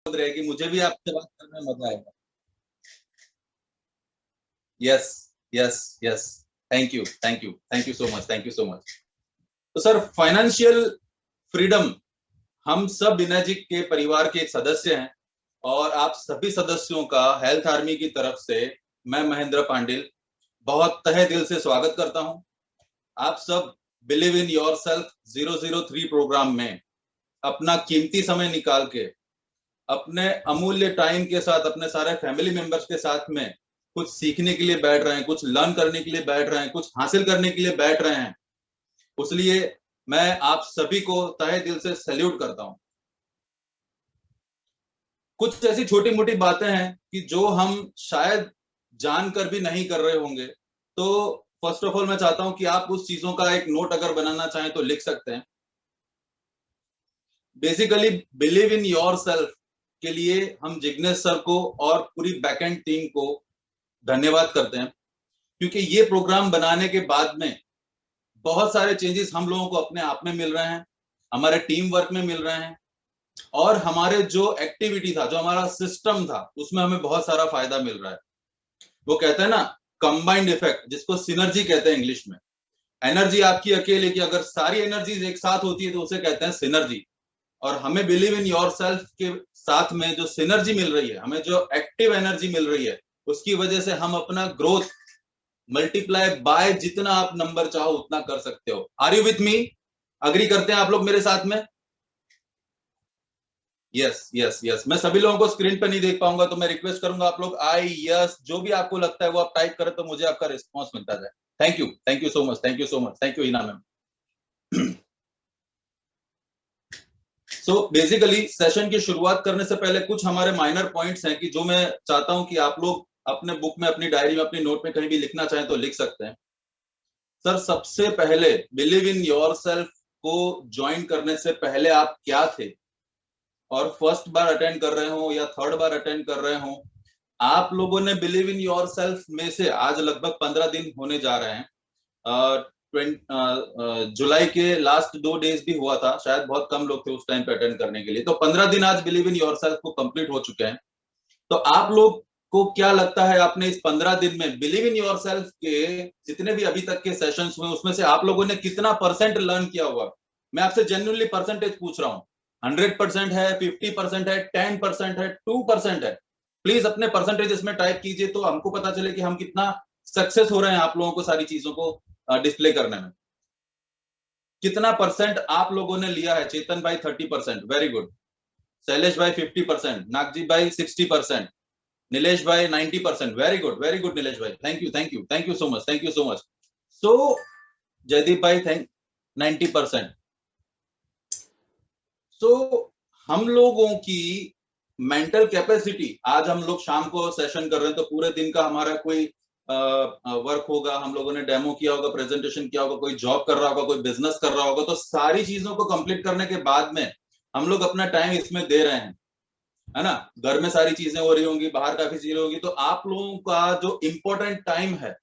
रहेगी, मुझे भी आपसे बात करने में मजा आएगा। Yes yes yes, thank you thank you thank you so much, thank you so much. तो सर, फाइनेंशियल फ्रीडम हम सब बिनाजी के परिवार के एक सदस्य हैं, और आप सभी सदस्यों का हेल्थ आर्मी की तरफ से मैं महेंद्र पांडिल बहुत तहे दिल से स्वागत करता हूं। आप सब believe in yourself 003 program में अपना कीमती समय निकाल के अपने अमूल्य टाइम के साथ अपने सारे फैमिली मेंबर्स के साथ में कुछ सीखने के लिए बैठ रहे हैं, कुछ लर्न करने के लिए बैठ रहे हैं, कुछ हासिल करने के लिए बैठ रहे हैं। उसलिए मैं आप सभी को तहे दिल से सैल्यूट करता हूं। कुछ ऐसी छोटी मोटी बातें हैं कि जो हम शायद जानकर भी नहीं कर रहे होंगे, तो फर्स्ट ऑफ ऑल मैं चाहता हूं कि आप उस चीजों का एक नोट अगर बनाना चाहें तो लिख सकते हैं। Basically believe in your self के लिए हम जिग्नेश सर को और पूरी बैकएंड टीम को धन्यवाद करते हैं, क्योंकि ये प्रोग्राम बनाने के बाद में बहुत सारे चेंजेस हम लोगों को अपने आप में मिल रहे हैं, हमारे टीम वर्क में मिल रहे हैं, और हमारे जो एक्टिविटी था, जो हमारा सिस्टम था, उसमें हमें बहुत सारा फायदा मिल रहा है। वो कहते हैं ना, कंबाइंड इफेक्ट, जिसको सिनर्जी कहते हैं इंग्लिश में। एनर्जी आपकी अकेले की अगर सारी एनर्जीज एक साथ होती है तो उसे कहते हैं सिनर्जी। और हमें बिलीव इन योर सेल्फ के साथ में जो सिनर्जी मिल रही है, हमें जो एक्टिव एनर्जी मिल रही है, उसकी वजह से हम अपना ग्रोथ मल्टीप्लाई बाय जितना आप नंबर चाहो उतना कर सकते हो। Are you with me? Agree करते हैं आप लोग मेरे साथ में? Yes yes yes. मैं सभी लोगों को स्क्रीन पे नहीं देख पाऊंगा, तो मैं रिक्वेस्ट करूंगा आप लोग आई यस जो भी आपको लगता है वो आप टाइप करें, तो मुझे आपका रिस्पॉन्स मिलता जाए। Thank you so much, thank you so much, thank you Hina ma'am. So basically session की शुरुआत करने से पहले कुछ हमारे माइनर पॉइंट्स हैं कि जो मैं चाहता हूं कि आप लोग अपने बुक में, अपनी डायरी में, अपनी नोट में कहीं भी लिखना चाहें तो लिख सकते हैं। सर, सबसे पहले बिलीव इन योर सेल्फ को ज्वाइन करने से पहले आप क्या थे, और फर्स्ट बार अटेंड कर रहे हो या थर्ड बार अटेंड कर रहे हो, आप लोगों ने बिलीव इन योर सेल्फ में से आज लगभग 15 दिन होने जा रहे हैं। जुलाई के लास्ट 2 डेज भी हुआ था, शायद बहुत कम लोग थे उस टाइम पे अटेंड करने के लिए, तो 15 दिन आज बिलीव इन योर सेल्फ को कंप्लीट हो चुके हैं। तो आप लोग को क्या लगता है, आपने इस 15 दिन में बिलीव इन योर सेल्फ के जितने भी अभी तक के सेशंस हुए उसमें से आप लोगों ने कितना परसेंट लर्न किया हुआ? मैं आपसे जेन्युइनली परसेंटेज पूछ रहा हूँ। 100% है, 50% है, 10% है, 2% है? प्लीज अपने परसेंटेज इसमें टाइप कीजिए, तो हमको पता चले कि हम कितना सक्सेस हो रहे हैं आप लोगों को सारी चीजों को डिस्प्ले करने में। कितना परसेंट आप लोगों ने लिया है? चेतन भाई 30%, वेरी गुड। शैलेश भाई 50%, नागजी भाई 60%, नीलेश भाई 90%, वेरी गुड नीलेश भाई, thank you so much, thank you so much. So Jaydeep भाई थैंक 90%। सो हम लोगों की मेंटल कैपेसिटी, आज हम लोग शाम को सेशन कर रहे हैं तो पूरे दिन का हमारा कोई वर्क होगा, हम लोगों ने डेमो किया होगा, प्रेजेंटेशन किया होगा, कोई जॉब कर रहा होगा, कोई बिजनेस कर रहा होगा, तो सारी चीजों को कंप्लीट करने के बाद में हम लोग अपना टाइम इसमें दे रहे हैं, है ना? घर में सारी चीजें हो रही होंगी, बाहर काफी चीजें होगी, तो आप लोगों का जो इंपॉर्टेंट टाइम है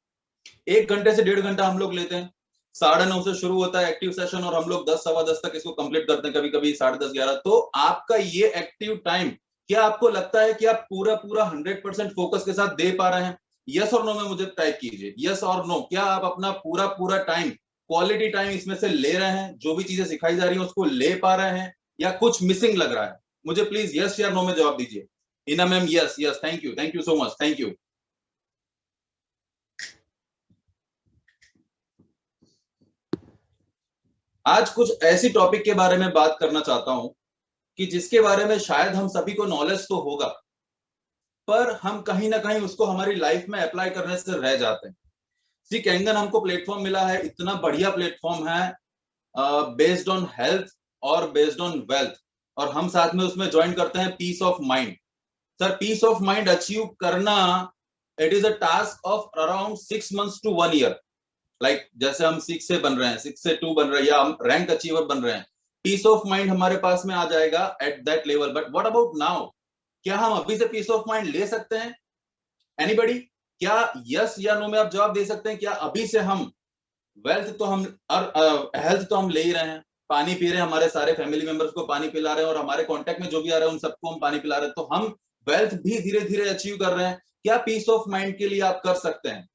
1 घंटे से 1.5 घंटा हम लोग लेते हैं। 9:30 से शुरू होता है एक्टिव सेशन, और हम लोग 10 सवा 10 तक इसको कंप्लीट करते हैं, कभी कभी 10:30 11। तो आपका ये एक्टिव टाइम, क्या आपको लगता है कि आप पूरा पूरा 100% फोकस के साथ दे पा रहे हैं? यस और नो में मुझे टाइप कीजिए, यस और नो। क्या आप अपना पूरा पूरा टाइम, क्वालिटी टाइम इसमें से ले रहे हैं? जो भी चीजें सिखाई जा रही है उसको ले पा रहे हैं, या कुछ मिसिंग लग रहा है? मुझे प्लीज यस या नो में जवाब दीजिए। इना ma'am yes yes, thank you so much, thank you. आज कुछ ऐसी टॉपिक के बारे में बात करना चाहता हूं कि जिसके बारे में शायद हम सभी को नॉलेज तो होगा, पर हम कहीं ना कहीं उसको हमारी लाइफ में अप्लाई करने से रह जाते हैं। सी कैंगन हमको प्लेटफॉर्म मिला है, इतना बढ़िया प्लेटफॉर्म है, बेस्ड ऑन हेल्थ और बेस्ड ऑन वेल्थ, और हम साथ में उसमें ज्वाइन करते हैं peace of mind. Sir, peace of mind achieve करना, it is a task of around 6 months to 1 year। Like जैसे हम 6 से बन रहे हैं, 6 से 2 बन रहे हैं, या हम रैंक अचीवर बन रहे हैं, पीस ऑफ माइंड हमारे पास में आ जाएगा at that level. But what about now? क्या हम अभी से पीस ऑफ माइंड ले सकते हैं? एनीबडी? क्या यस या नो में आप जवाब दे सकते हैं? क्या अभी से हम वेल्थ तो हम और हेल्थ तो हम ले ही रहे हैं, पानी पी रहे हैं, हमारे सारे फैमिली मेंबर्स को पानी पिला रहे हैं, और हमारे कांटेक्ट में जो भी आ रहे हैं उन सबको हम पानी पिला रहे हैं, तो हम वेल्थ भी धीरे धीरे अचीव कर रहे हैं। क्या पीस ऑफ माइंड के लिए आप कर सकते हैं?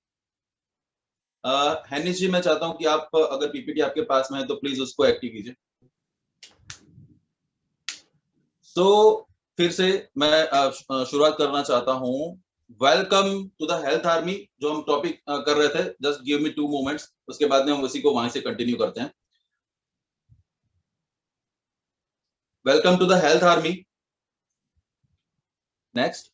हैनिश जी, मैं चाहता हूं कि आप अगर पीपीटी आपके पास में है तो प्लीज उसको एक्टिव कीजिए। फिर से मैं शुरुआत करना चाहता हूं। Welcome to the health army, जो हम टॉपिक कर रहे थे। जस्ट गिव मी 2 मोमेंट्स, उसके बाद में हम उसी को वहां से कंटिन्यू करते हैं। Welcome to the health army. Next.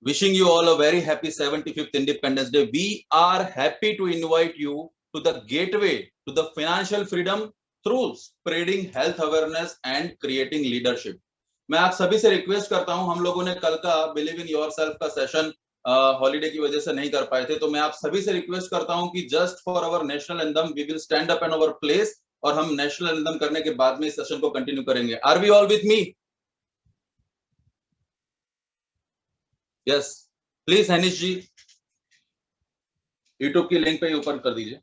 Wishing you all a very happy 75th Independence Day. We are happy to invite you to the gateway to the financial freedom through spreading health awareness and creating leadership. मैं आप सभी से request करता हूं, हम लोगों ने कल का बिलीव इन योरसेल्फ का सेशन हॉलीडे की वजह से नहीं कर पाए थे, तो मैं आप सभी से रिक्वेस्ट करता हूं कि just for our national anthem we will stand up in our place, और हम नेशनल एंथम करने के बाद में इस सेशन को कंटिन्यू करेंगे। Are we all with me? Yes, please Hanish ji YouTube की लिंक पे ओपन कर दीजिए।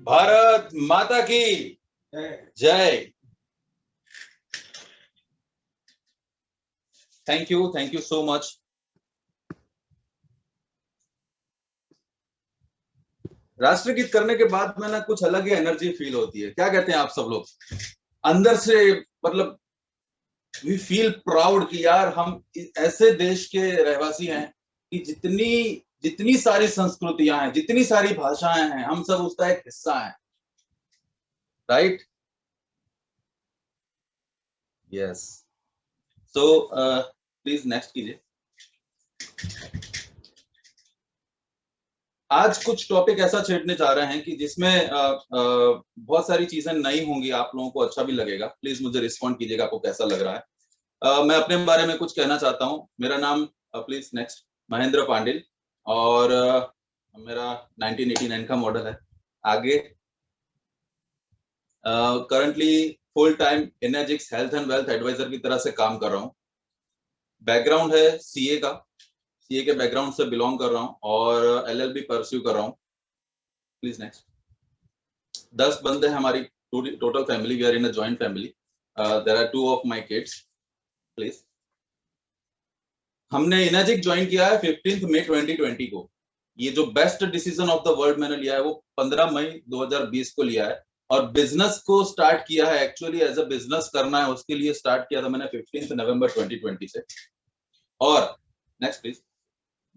भारत माता की जय। Thank you so much. राष्ट्रगीत करने के बाद में ना कुछ अलग ही एनर्जी फील होती है। क्या कहते हैं आप सब लोग? अंदर से मतलब वी फील प्राउड कि यार हम ऐसे देश के रहवासी हैं कि जितनी जितनी सारी संस्कृतियां हैं, जितनी सारी भाषाएं हैं, हम सब उसका एक हिस्सा हैं। Right? Yes. So please next कीजिए। आज कुछ टॉपिक ऐसा छेड़ने जा रहे हैं कि जिसमें बहुत सारी चीजें नई होंगी, आप लोगों को अच्छा भी लगेगा। प्लीज मुझे रिस्पॉन्ड कीजिएगा आपको कैसा लग रहा है। मैं अपने बारे में कुछ कहना चाहता हूं। मेरा नाम प्लीज नेक्स्ट महेंद्र पांडिल, और मेरा 1989 का मॉडल है। आगे currently full time Energics health and wealth advisor की तरह से काम कर रहा हूँ। बैकग्राउंड है सीए का, सीए के बैकग्राउंड से बिलोंग कर रहा हूँ, और एलएलबी परस्यू कर रहा हूँ। Please next. 10 बंदे हैं हमारी total family. We are in a joint family. There are 2 of my kids. Please. हमने इनर्जिक ज्वाइन किया है 15 मई 2020 को। ये जो best decision of the world मैंने लिया है वो 15 मई 2020 को लिया है, और बिजनेस को स्टार्ट किया है एक्चुअली एज अ बिजनेस करना है, उसके लिए स्टार्ट किया था मैंने 15 नवंबर 2020 से। और नेक्स्ट प्लीज।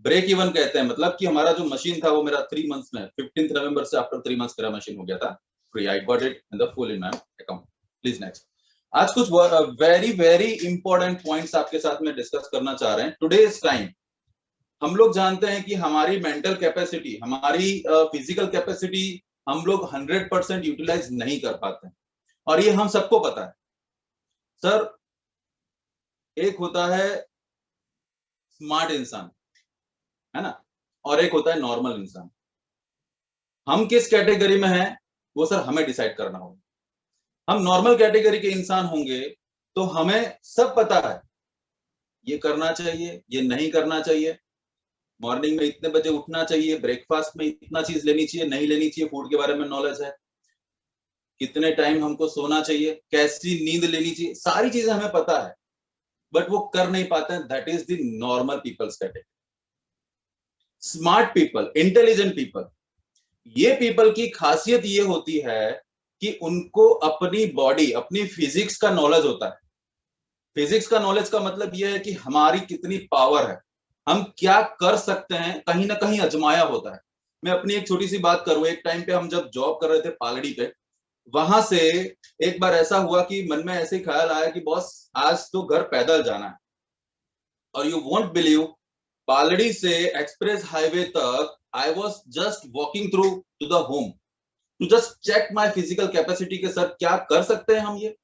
ब्रेक इवन कहते हैं, मतलब कि हमारा जो मशीन था वो मेरा 3 मंथ्स में 15 नवंबर से आफ्टर 3 मंथ्स मेरा मशीन हो गया था free. I got it in the full in my account. Please next. आज कुछ वेरी वेरी इंपॉर्टेंट पॉइंट्स आपके साथ में डिस्कस करना चाह रहे हैं। टुडेज टाइम हम लोग जानते हैं कि हमारी मेंटल कैपेसिटी, हमारी फिजिकल कैपेसिटी हम लोग 100% यूटिलाइज नहीं कर पाते हैं, और ये हम सबको पता है। सर, एक होता है स्मार्ट इंसान, है ना, और एक होता है नॉर्मल इंसान। हम किस कैटेगरी में हैं वो सर हमें डिसाइड करना होगा। हम नॉर्मल कैटेगरी के इंसान होंगे तो हमें सब पता है, ये करना चाहिए, ये नहीं करना चाहिए, मॉर्निंग में इतने बजे उठना चाहिए, ब्रेकफास्ट में इतना चीज लेनी चाहिए, नहीं लेनी चाहिए, फूड के बारे में नॉलेज है, कितने टाइम हमको सोना चाहिए, कैसी नींद लेनी चाहिए, सारी चीजें हमें पता है, बट वो कर नहीं पाते हैं। That is the normal people's category. Smart people, intelligent people, ये पीपल की खासियत ये होती है कि उनको अपनी बॉडी, अपनी फिजिक्स का नॉलेज होता है। फिजिक्स का नॉलेज का मतलब यह है कि हमारी कितनी पावर है, हम क्या कर सकते हैं, कहीं ना कहीं अजमाया होता है। मैं अपनी एक छोटी सी बात करूं, एक टाइम पे हम जब जॉब कर रहे थे पालड़ी पे, वहां से एक बार ऐसा हुआ कि मन में ऐसे ख्याल आया कि बॉस आज तो घर पैदल जाना है। और यू वोंट बिलीव, पालड़ी से एक्सप्रेस हाईवे तक I was just walking through to the home to just check my physical capacity के सर क्या कर सकते हैं हम ये।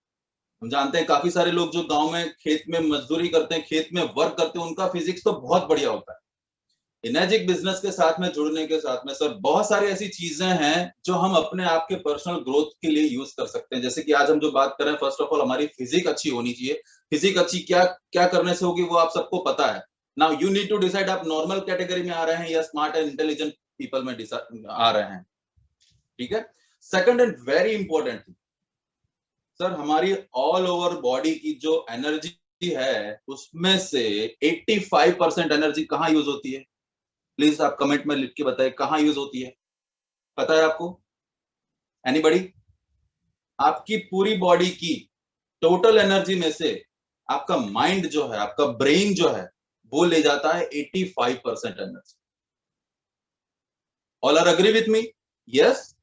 हम जानते हैं काफी सारे लोग जो गांव में खेत में मजदूरी करते हैं, खेत में वर्क करते हैं, उनका फिजिक्स तो बहुत बढ़िया होता है। इनर्जिक बिजनेस के साथ में जुड़ने के साथ में सर बहुत सारी ऐसी चीजें हैं जो हम अपने आप के पर्सनल ग्रोथ के लिए यूज कर सकते हैं। जैसे कि आज हम जो बात कर रहे हैं, फर्स्ट ऑफ ऑल हमारी फिजिक अच्छी होनी चाहिए। फिजिक अच्छी क्या क्या करने से होगी वो आप सबको पता है। Now you need to decide आप नॉर्मल कैटेगरी में आ रहे हैं या स्मार्ट एंड इंटेलिजेंट पीपल में आ रहे हैं। ठीक है। Second and very important, sir हमारी ऑल ओवर बॉडी की जो एनर्जी है उसमें से 85% एनर्जी कहाँ यूज होती है? प्लीज आप कमेंट में लिख के बताएं कहाँ यूज होती है, पता है आपको? एनीबॉडी? आपकी पूरी बॉडी की टोटल एनर्जी में से आपका माइंड जो है, आपका ब्रेन जो है, वो ले जाता है 85% energy. All are agree with me? Yes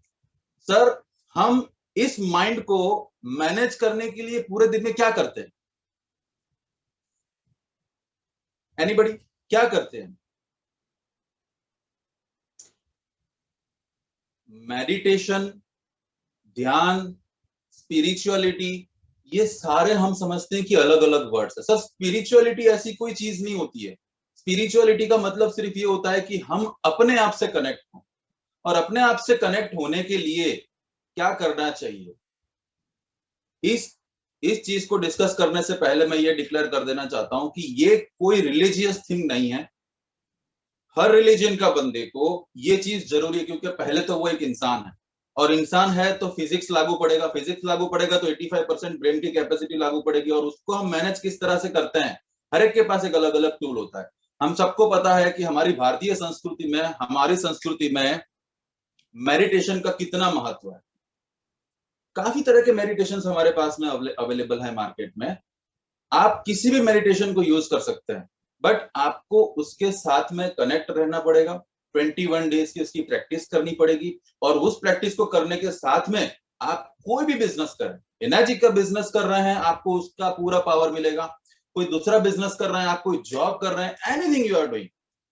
sir. हम इस माइंड को मैनेज करने के लिए पूरे दिन में क्या करते हैं? एनीबॉडी? क्या करते हैं? मेडिटेशन, ध्यान, स्पिरिचुअलिटी, ये सारे हम समझते हैं कि अलग अलग वर्ड्स है। सर स्पिरिचुअलिटी ऐसी कोई चीज नहीं होती है। स्पिरिचुअलिटी का मतलब सिर्फ ये होता है कि हम अपने आप से कनेक्ट हों, और अपने आप से कनेक्ट होने के लिए क्या करना चाहिए, इस इस चीज को डिस्कस करने से पहले मैं ये डिक्लेयर कर देना चाहता हूं कि ये कोई रिलीजियस थिंग नहीं है। हर रिलीजन का बंदे को ये चीज जरूरी है, क्योंकि पहले तो वो एक इंसान है, और इंसान है तो फिजिक्स लागू पड़ेगा, फिजिक्स लागू पड़ेगा तो 85% ब्रेन की कैपेसिटी लागू पड़ेगी, और उसको हम मैनेज किस तरह से करते हैं, हर एक के पास एक अलग अलग टूल होता है। हम सबको पता है कि हमारी भारतीय संस्कृति में, हमारी संस्कृति में मेडिटेशन का कितना महत्व है। काफी तरह के मेडिटेशन हमारे पास में अवेलेबल है मार्केट में। आप किसी भी मेडिटेशन को यूज कर सकते हैं, बट आपको उसके साथ में कनेक्ट रहना पड़ेगा। 21 डेज की उसकी प्रैक्टिस करनी पड़ेगी, और उस प्रैक्टिस को करने के साथ में आप कोई भी बिजनेस करें, एनर्जी का बिजनेस कर रहे हैं आपको उसका पूरा पावर मिलेगा, कोई दूसरा बिजनेस कर रहे हैं आप, कोई जॉब कर रहे हैं, एनीथिंग यू आर डूइंग,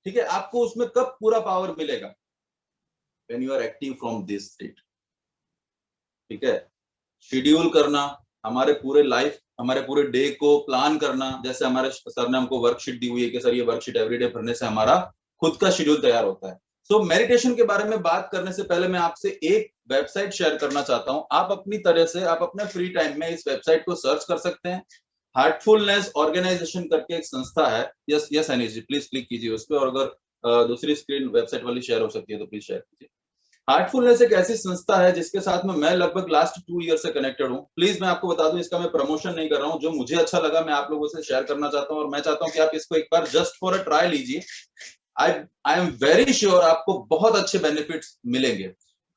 ठीक है, आपको उसमें कब पूरा पावर मिलेगा? When you are active from this state. ठीक है। शेड्यूल करना, हमारे पूरे लाइफ, हमारे पूरे डे को प्लान करना, जैसे हमारे सर ने हमको वर्कशीट दी हुई है कि सर ये वर्कशीट एवरीडे भरने से हमारा खुद का शेड्यूल तैयार होता है। सो मेडिटेशन के बारे में बात करने से पहले मैं आपसे एक वेबसाइट शेयर करना चाहता हूं। आप अपनी तरह से, आप अपने फ्री टाइम में इस वेबसाइट को सर्च कर सकते हैं। हार्टफुलनेस ऑर्गेनाइजेशन करके एक संस्था है। Yes yes Anish ji, please click कीजिए उस पर, और अगर दूसरी स्क्रीन वेबसाइट वाली शेयर हो सकती है तो प्लीज शेयर कीजिए। हार्टफुलनेस एक ऐसी संस्था है जिसके साथ में मैं लगभग लास्ट 2 ईयर से कनेक्टेड हूं। प्लीज मैं आपको बता दूं, इसका मैं प्रमोशन नहीं कर रहा हूं, जो मुझे अच्छा लगा मैं आप लोगों से शेयर करना चाहता हूं, और मैं चाहता हूं कि आप इसको एक बार जस्ट फॉर अ ट्राई लीजिए। आई आई एम वेरी श्योर आपको बहुत अच्छे बेनिफिट्स मिलेंगे।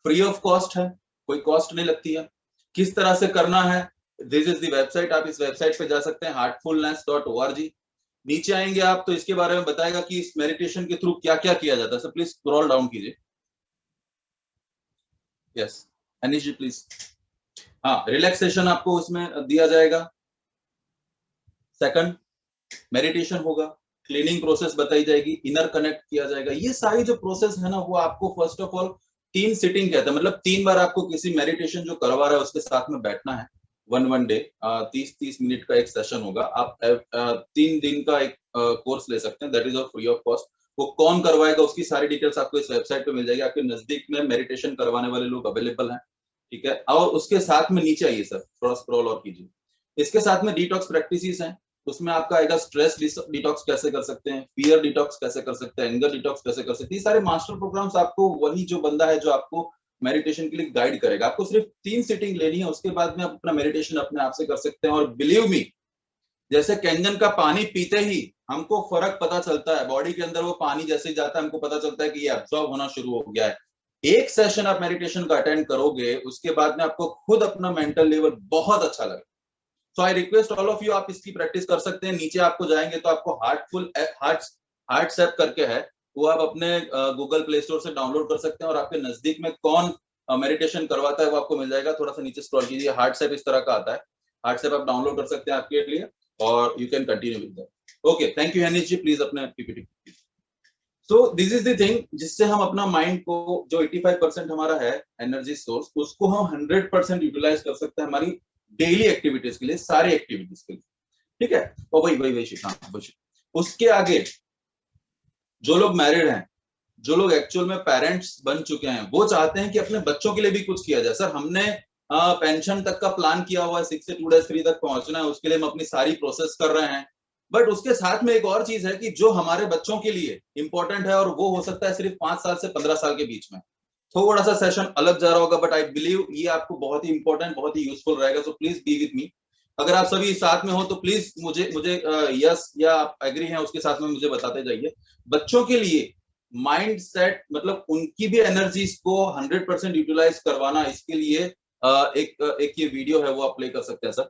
फ्री ऑफ कॉस्ट है, कोई कॉस्ट नहीं लगती है। किस तरह से करना है, दिस इज द वेबसाइट, आप इस वेबसाइट पे जा सकते हैं heartfulness.org। नीचे आएंगे आप तो इसके बारे में बताएगा कि इस मेडिटेशन के थ्रू क्या क्या किया जाता है। सो प्लीज स्क्रॉल डाउन कीजिए। Yes Anish ji please. हाँ, रिलैक्सेशन आपको उसमें दिया जाएगा। सेकंड, मेडिटेशन होगा, क्लीनिंग प्रोसेस बताई जाएगी, इनर कनेक्ट किया जाएगा। ये सारी जो प्रोसेस है ना, वो आपको फर्स्ट ऑफ ऑल 3 सिटिंग कहते हैं, मतलब 3 बार आपको किसी मेडिटेशन जो करवा रहा है उसके साथ में बैठना है। वन डे 30-30 मिनट का एक सेशन होगा। आप 3 दिन का एक कोर्स ले सकते हैं, that is of free of cost. वो कौन करवाएगा उसकी सारी डिटेल्स आपको इस वेबसाइट पे मिल जाएगी। आपके नजदीक में मेडिटेशन करवाने वाले लोग अवेलेबल हैं, ठीक है। और उसके साथ में नीचे आइए सर, थोड़ा स्क्रॉल और कीजिए। इसके साथ में डिटॉक्स प्रैक्टिसेस हैं, उसमें आपका आएगा स्ट्रेस डिटॉक्स कैसे कर सकते हैं, फियर डिटॉक्स कैसे कर सकते हैं, एंगर डिटॉक्स कैसे कर सकते हैं। ये सारे मास्टर प्रोग्राम्स आपको वही जो बंदा है जो आपको मेडिटेशन के लिए गाइड करेगा। आपको सिर्फ 3 सीटिंग लेनी है, उसके बाद में आप अपना मेडिटेशन अपने आप से कर सकते हैं। और बिलीव मी, जैसे कैंजन का पानी पीते ही हमको फर्क पता चलता है, बॉडी के अंदर वो पानी जैसे ही जाता है हमको पता चलता है कि ये एब्जॉर्ब होना शुरू हो गया है। एक सेशन आप मेडिटेशन का अटेंड करोगे, उसके बाद में आपको खुद अपना मेंटल लेवल बहुत अच्छा लगेगा। So I request all of you, आप इसकी प्रैक्टिस कर सकते हैं। नीचे आपको जाएंगे तो आपको हार्ट्स ऐप करके है, वो आप अपने गूगल प्ले स्टोर से डाउनलोड कर सकते हैं, और आपके नजदीक में कौन मेडिटेशन करवाता है वो आपको मिल जाएगा। थोड़ा सा नीचे स्क्रॉल कीजिए, हार्ट्स ऐप इस तरह का आता है, हार्ट्स ऐप आप डाउनलोड कर सकते हैं आपके लिए, और you can continue with that. Okay, thank you Hanish ji, please अपने PPT. So this is the thing जिससे हम अपना माइंड को, जो 85% हमारा है एनर्जी सोर्स, उसको हम 100% यूटिलाइज कर सकते हैं हमारी डेली एक्टिविटीज के लिए, सारी एक्टिविटीज के लिए, ठीक है। और वही उसके आगे जो लोग मैरिड हैं, जो लोग एक्चुअल में पेरेंट्स बन चुके हैं, वो चाहते हैं कि अपने बच्चों के लिए भी कुछ किया जाए। सर हमने पेंशन तक का प्लान किया हुआ है, 6 से 2 days फ्री तक पहुंचना है, उसके लिए हम अपनी सारी प्रोसेस कर रहे हैं। बट उसके साथ में एक और चीज है कि जो हमारे बच्चों के लिए इंपॉर्टेंट है, और वो हो सकता है सिर्फ 5 साल से 15 साल के बीच में। थोड़ा सा सेशन अलग जा रहा होगा, बट आई बिलीव ये आपको बहुत ही इंपॉर्टेंट, बहुत ही यूजफुल रहेगा। So please be with me. अगर आप सभी साथ में हो तो प्लीज मुझे मुझे यस या आप एग्री हैं उसके साथ में मुझे बताते जाइए। बच्चों के लिए माइंड सेट, मतलब उनकी भी एनर्जीज को 100% यूटिलाइज करवाना, इसके लिए एक ये वीडियो है वो आप प्ले कर सकते हैं सर।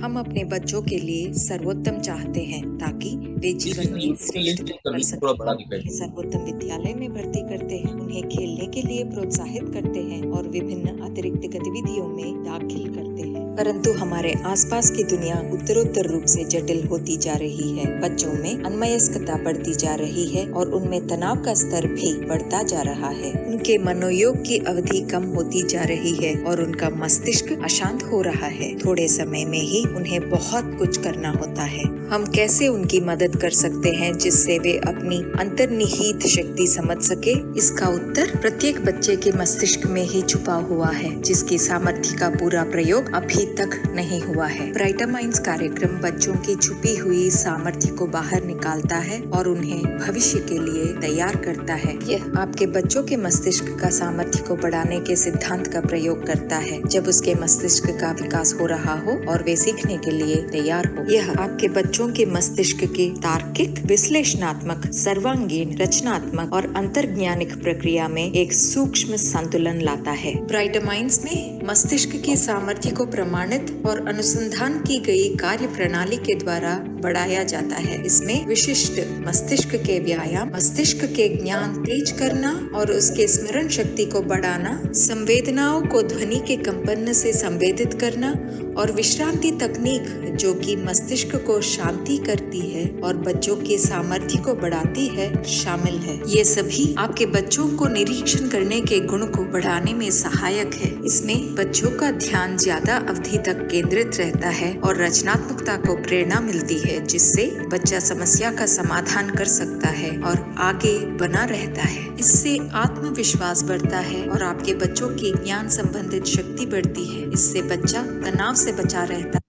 हम अपने बच्चों के लिए सर्वोत्तम चाहते हैं ताकि वे जीवन में श्रेष्ठ कर सकें। हम उन्हें सर्वोत्तम विद्यालय में भर्ती करते हैं, उन्हें खेलने के लिए प्रोत्साहित करते हैं और विभिन्न अतिरिक्त गतिविधियों में दाखिल करते हैं। परंतु हमारे आसपास की दुनिया उत्तरोत्तर रूप से जटिल होती जा रही है। बच्चों में अनमयस्कता बढ़ती जा रही है और उनमें तनाव का स्तर भी बढ़ता जा रहा है। उनके मनोयोग की अवधि कम होती जा रही है और उनका मस्तिष्क अशांत हो रहा है। थोड़े समय में ही उन्हें बहुत कुछ करना होता है। हम कैसे उनकी मदद कर सकते हैं जिससे वे अपनी अंतर्निहित शक्ति समझ सके? इसका उत्तर प्रत्येक बच्चे के मस्तिष्क में ही छुपा हुआ है, जिसकी सामर्थ्य का पूरा प्रयोग अभी तक नहीं हुआ है। ब्राइटर माइंड्स कार्यक्रम बच्चों की छुपी हुई सामर्थ्य को बाहर निकालता है और उन्हें भविष्य के लिए तैयार करता है। यह आपके बच्चों के मस्तिष्क का सामर्थ्य को बढ़ाने के सिद्धांत का प्रयोग करता है। जब उसके मस्तिष्क का विकास हो रहा हो और वे सीखने के लिए तैयार हो, यह आपके बच्चों के मस्तिष्क के तार्किक, विश्लेषणात्मक, सर्वांगीण, रचनात्मक और अंतर्ज्ञानिक प्रक्रिया में एक सूक्ष्म संतुलन लाता है। ब्राइटर माइंड्स में मस्तिष्क की सामर्थ्य को प्रमाणित और अनुसंधान की गई कार्य प्रणाली के द्वारा बढ़ाया जाता है। इसमें विशिष्ट मस्तिष्क के व्यायाम, मस्तिष्क के ज्ञान तेज करना और उसके स्मरण शक्ति को बढ़ाना, संवेदनाओं को ध्वनि के कंपन से संवेदित करना और विश्रांति तकनीक जो कि मस्तिष्क को शांति करती है और बच्चों के सामर्थ्य को बढ़ाती है, शामिल है। ये सभी आपके बच्चों को निरीक्षण करने के गुण को बढ़ाने में सहायक है। इसमें बच्चों का ध्यान ज्यादा अवधि तक केंद्रित रहता है और रचनात्मकता को प्रेरणा मिलती है, जिससे बच्चा समस्या का समाधान कर सकता है और आगे बना रहता है। इससे आत्मविश्वास बढ़ता है और आपके बच्चों की ज्ञान संबंधित शक्ति बढ़ती है। इससे बच्चा तनाव से बचा रहता है।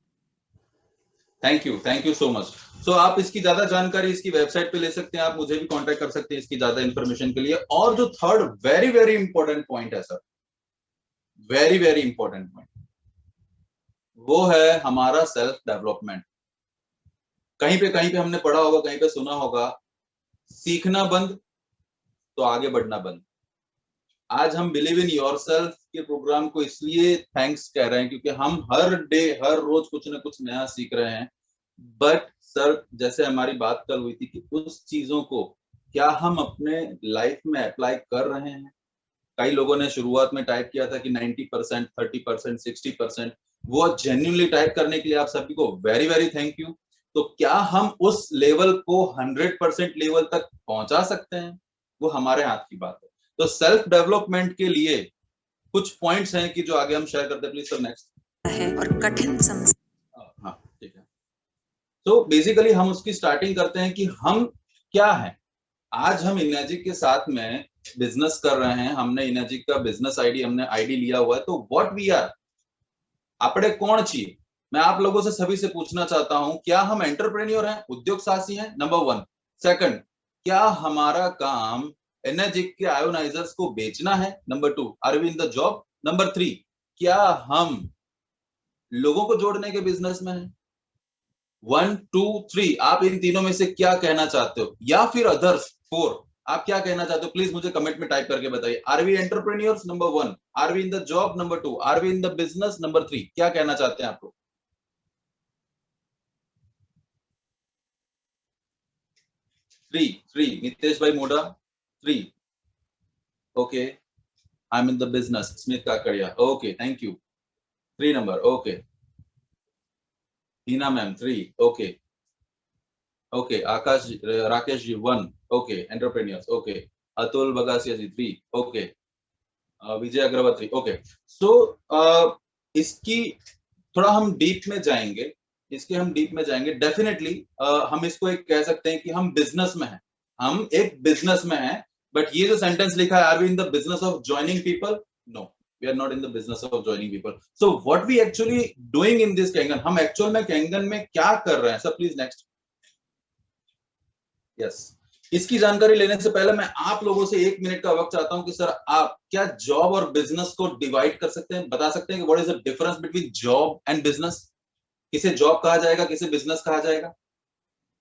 Thank you so much. So आप इसकी ज्यादा जानकारी इसकी वेबसाइट पे ले सकते हैं, आप मुझे भी कांटेक्ट कर सकते हैं इसकी ज्यादा इंफॉर्मेशन के लिए। और जो third very very important point है sir, very very important point, वो है हमारा सेल्फ डेवलपमेंट। कहीं पे हमने पढ़ा होगा, कहीं पे सुना होगा, सीखना बंद तो आगे बढ़ना बंद। आज हम बिलीव इन योरसेल्फ के प्रोग्राम को इसलिए थैंक्स कह रहे हैं क्योंकि हम हर डे, हर रोज कुछ ना कुछ नया सीख रहे हैं। बट सर, जैसे हमारी बात कल हुई थी कि उस चीजों को क्या हम अपने लाइफ में अप्लाई कर रहे हैं? कई लोगों ने शुरुआत में टाइप किया था कि 90%, 30%, 60%। वो जेन्युइनली टाइप करने के लिए आप सभी को वेरी वेरी थैंक यू। तो क्या हम उस लेवल को 100% लेवल तक पहुंचा सकते हैं? वो हमारे हाथ की बात है। तो सेल्फ डेवलपमेंट के लिए कुछ पॉइंट्स हैं कि जो आगे हम शेयर करते हैं। प्लीज सर नेक्स्ट है और कठिन समस्या। हाँ ठीक है। तो बेसिकली हम उसकी स्टार्टिंग करते हैं कि हम क्या हैं। आज हम इमेजिक के साथ में बिजनेस कर रहे हैं, हमने इनर्जिक का बिजनेस आईडी हमने आईडी लिया हुआ है, तो व्हाट वी आर, आपड़े कौन चाहिए? मैं आप लोगों से सभी से पूछना चाहता हूं, क्या हम एंटरप्रेन्योर हैं, उद्योग साहसी हैं? नंबर 1। सेकंड, क्या हमारा काम एनर्जिक के आयोनाइजर्स को बेचना है? Number 2, are we in the job? Number 3, क्या हम लोगों को जोड़ने के बिजनेस में हैं? 1 2 3, आप इन तीनों में से क्या कहना चाहते हो? या फिर अदर्स 4, आप क्या कहना चाहते हो? प्लीज मुझे कमेंट में टाइप करके बताइए। Are we entrepreneurs? Number 1। Are we in the job? Number 2। Are we in the business? Number 3। क्या कहना चाहते हैं आप लोग? 3 नितेश भाई Moda 3। Okay, I am in the business. Smit Kakadiya, okay, thank you. 3 number, okay. Heena ma'am 3, okay. Okay, Akash Rakesh ji 1, okay, entrepreneurs, okay. Atul Bagasiya ji 3, okay. Vijay Agarwal, okay. So इसकी थोड़ा हम डीप में जाएंगे, डेफिनेटली हम इसको एक कह सकते हैं कि हम बिजनेस में हैं, हम एक बिजनेस में हैं। बट ये जो सेंटेंस लिखा है, are we in the business of joining people? No, we are not in the business of joining people. So what we actually doing in this Kangen, हम एक्चुअल में कैंगन में क्या कर रहे हैं? Sir please next. यस, इसकी जानकारी लेने से पहले मैं आप लोगों से 1 मिनट का वक्त चाहता हूं कि सर आप क्या जॉब और बिजनेस को डिवाइड कर सकते हैं, बता सकते हैं कि what is the difference between job and business? किसे जॉब कहा जाएगा, किसे बिजनेस कहा जाएगा?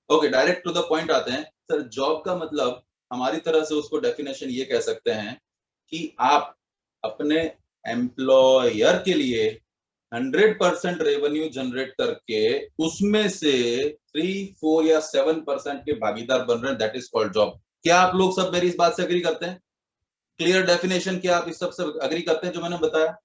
Okay, direct to the point आते हैं। सर जॉब का मतलब हमारी तरह से उसको डेफिनेशन ये कह सकते हैं कि आप अपने एम्प्लॉयर के लिए 100% रेवेन्यू जनरेट करके उसमें से 3 4 या 7% के भागीदार बन रहे हैं, दैट इज कॉल्ड जॉब। क्या आप लोग सब मेरी इस बात से अग्री करते हैं? क्लियर डेफिनेशन, क्या आप इस सब से अग्री करते हैं जो मैंने बताया?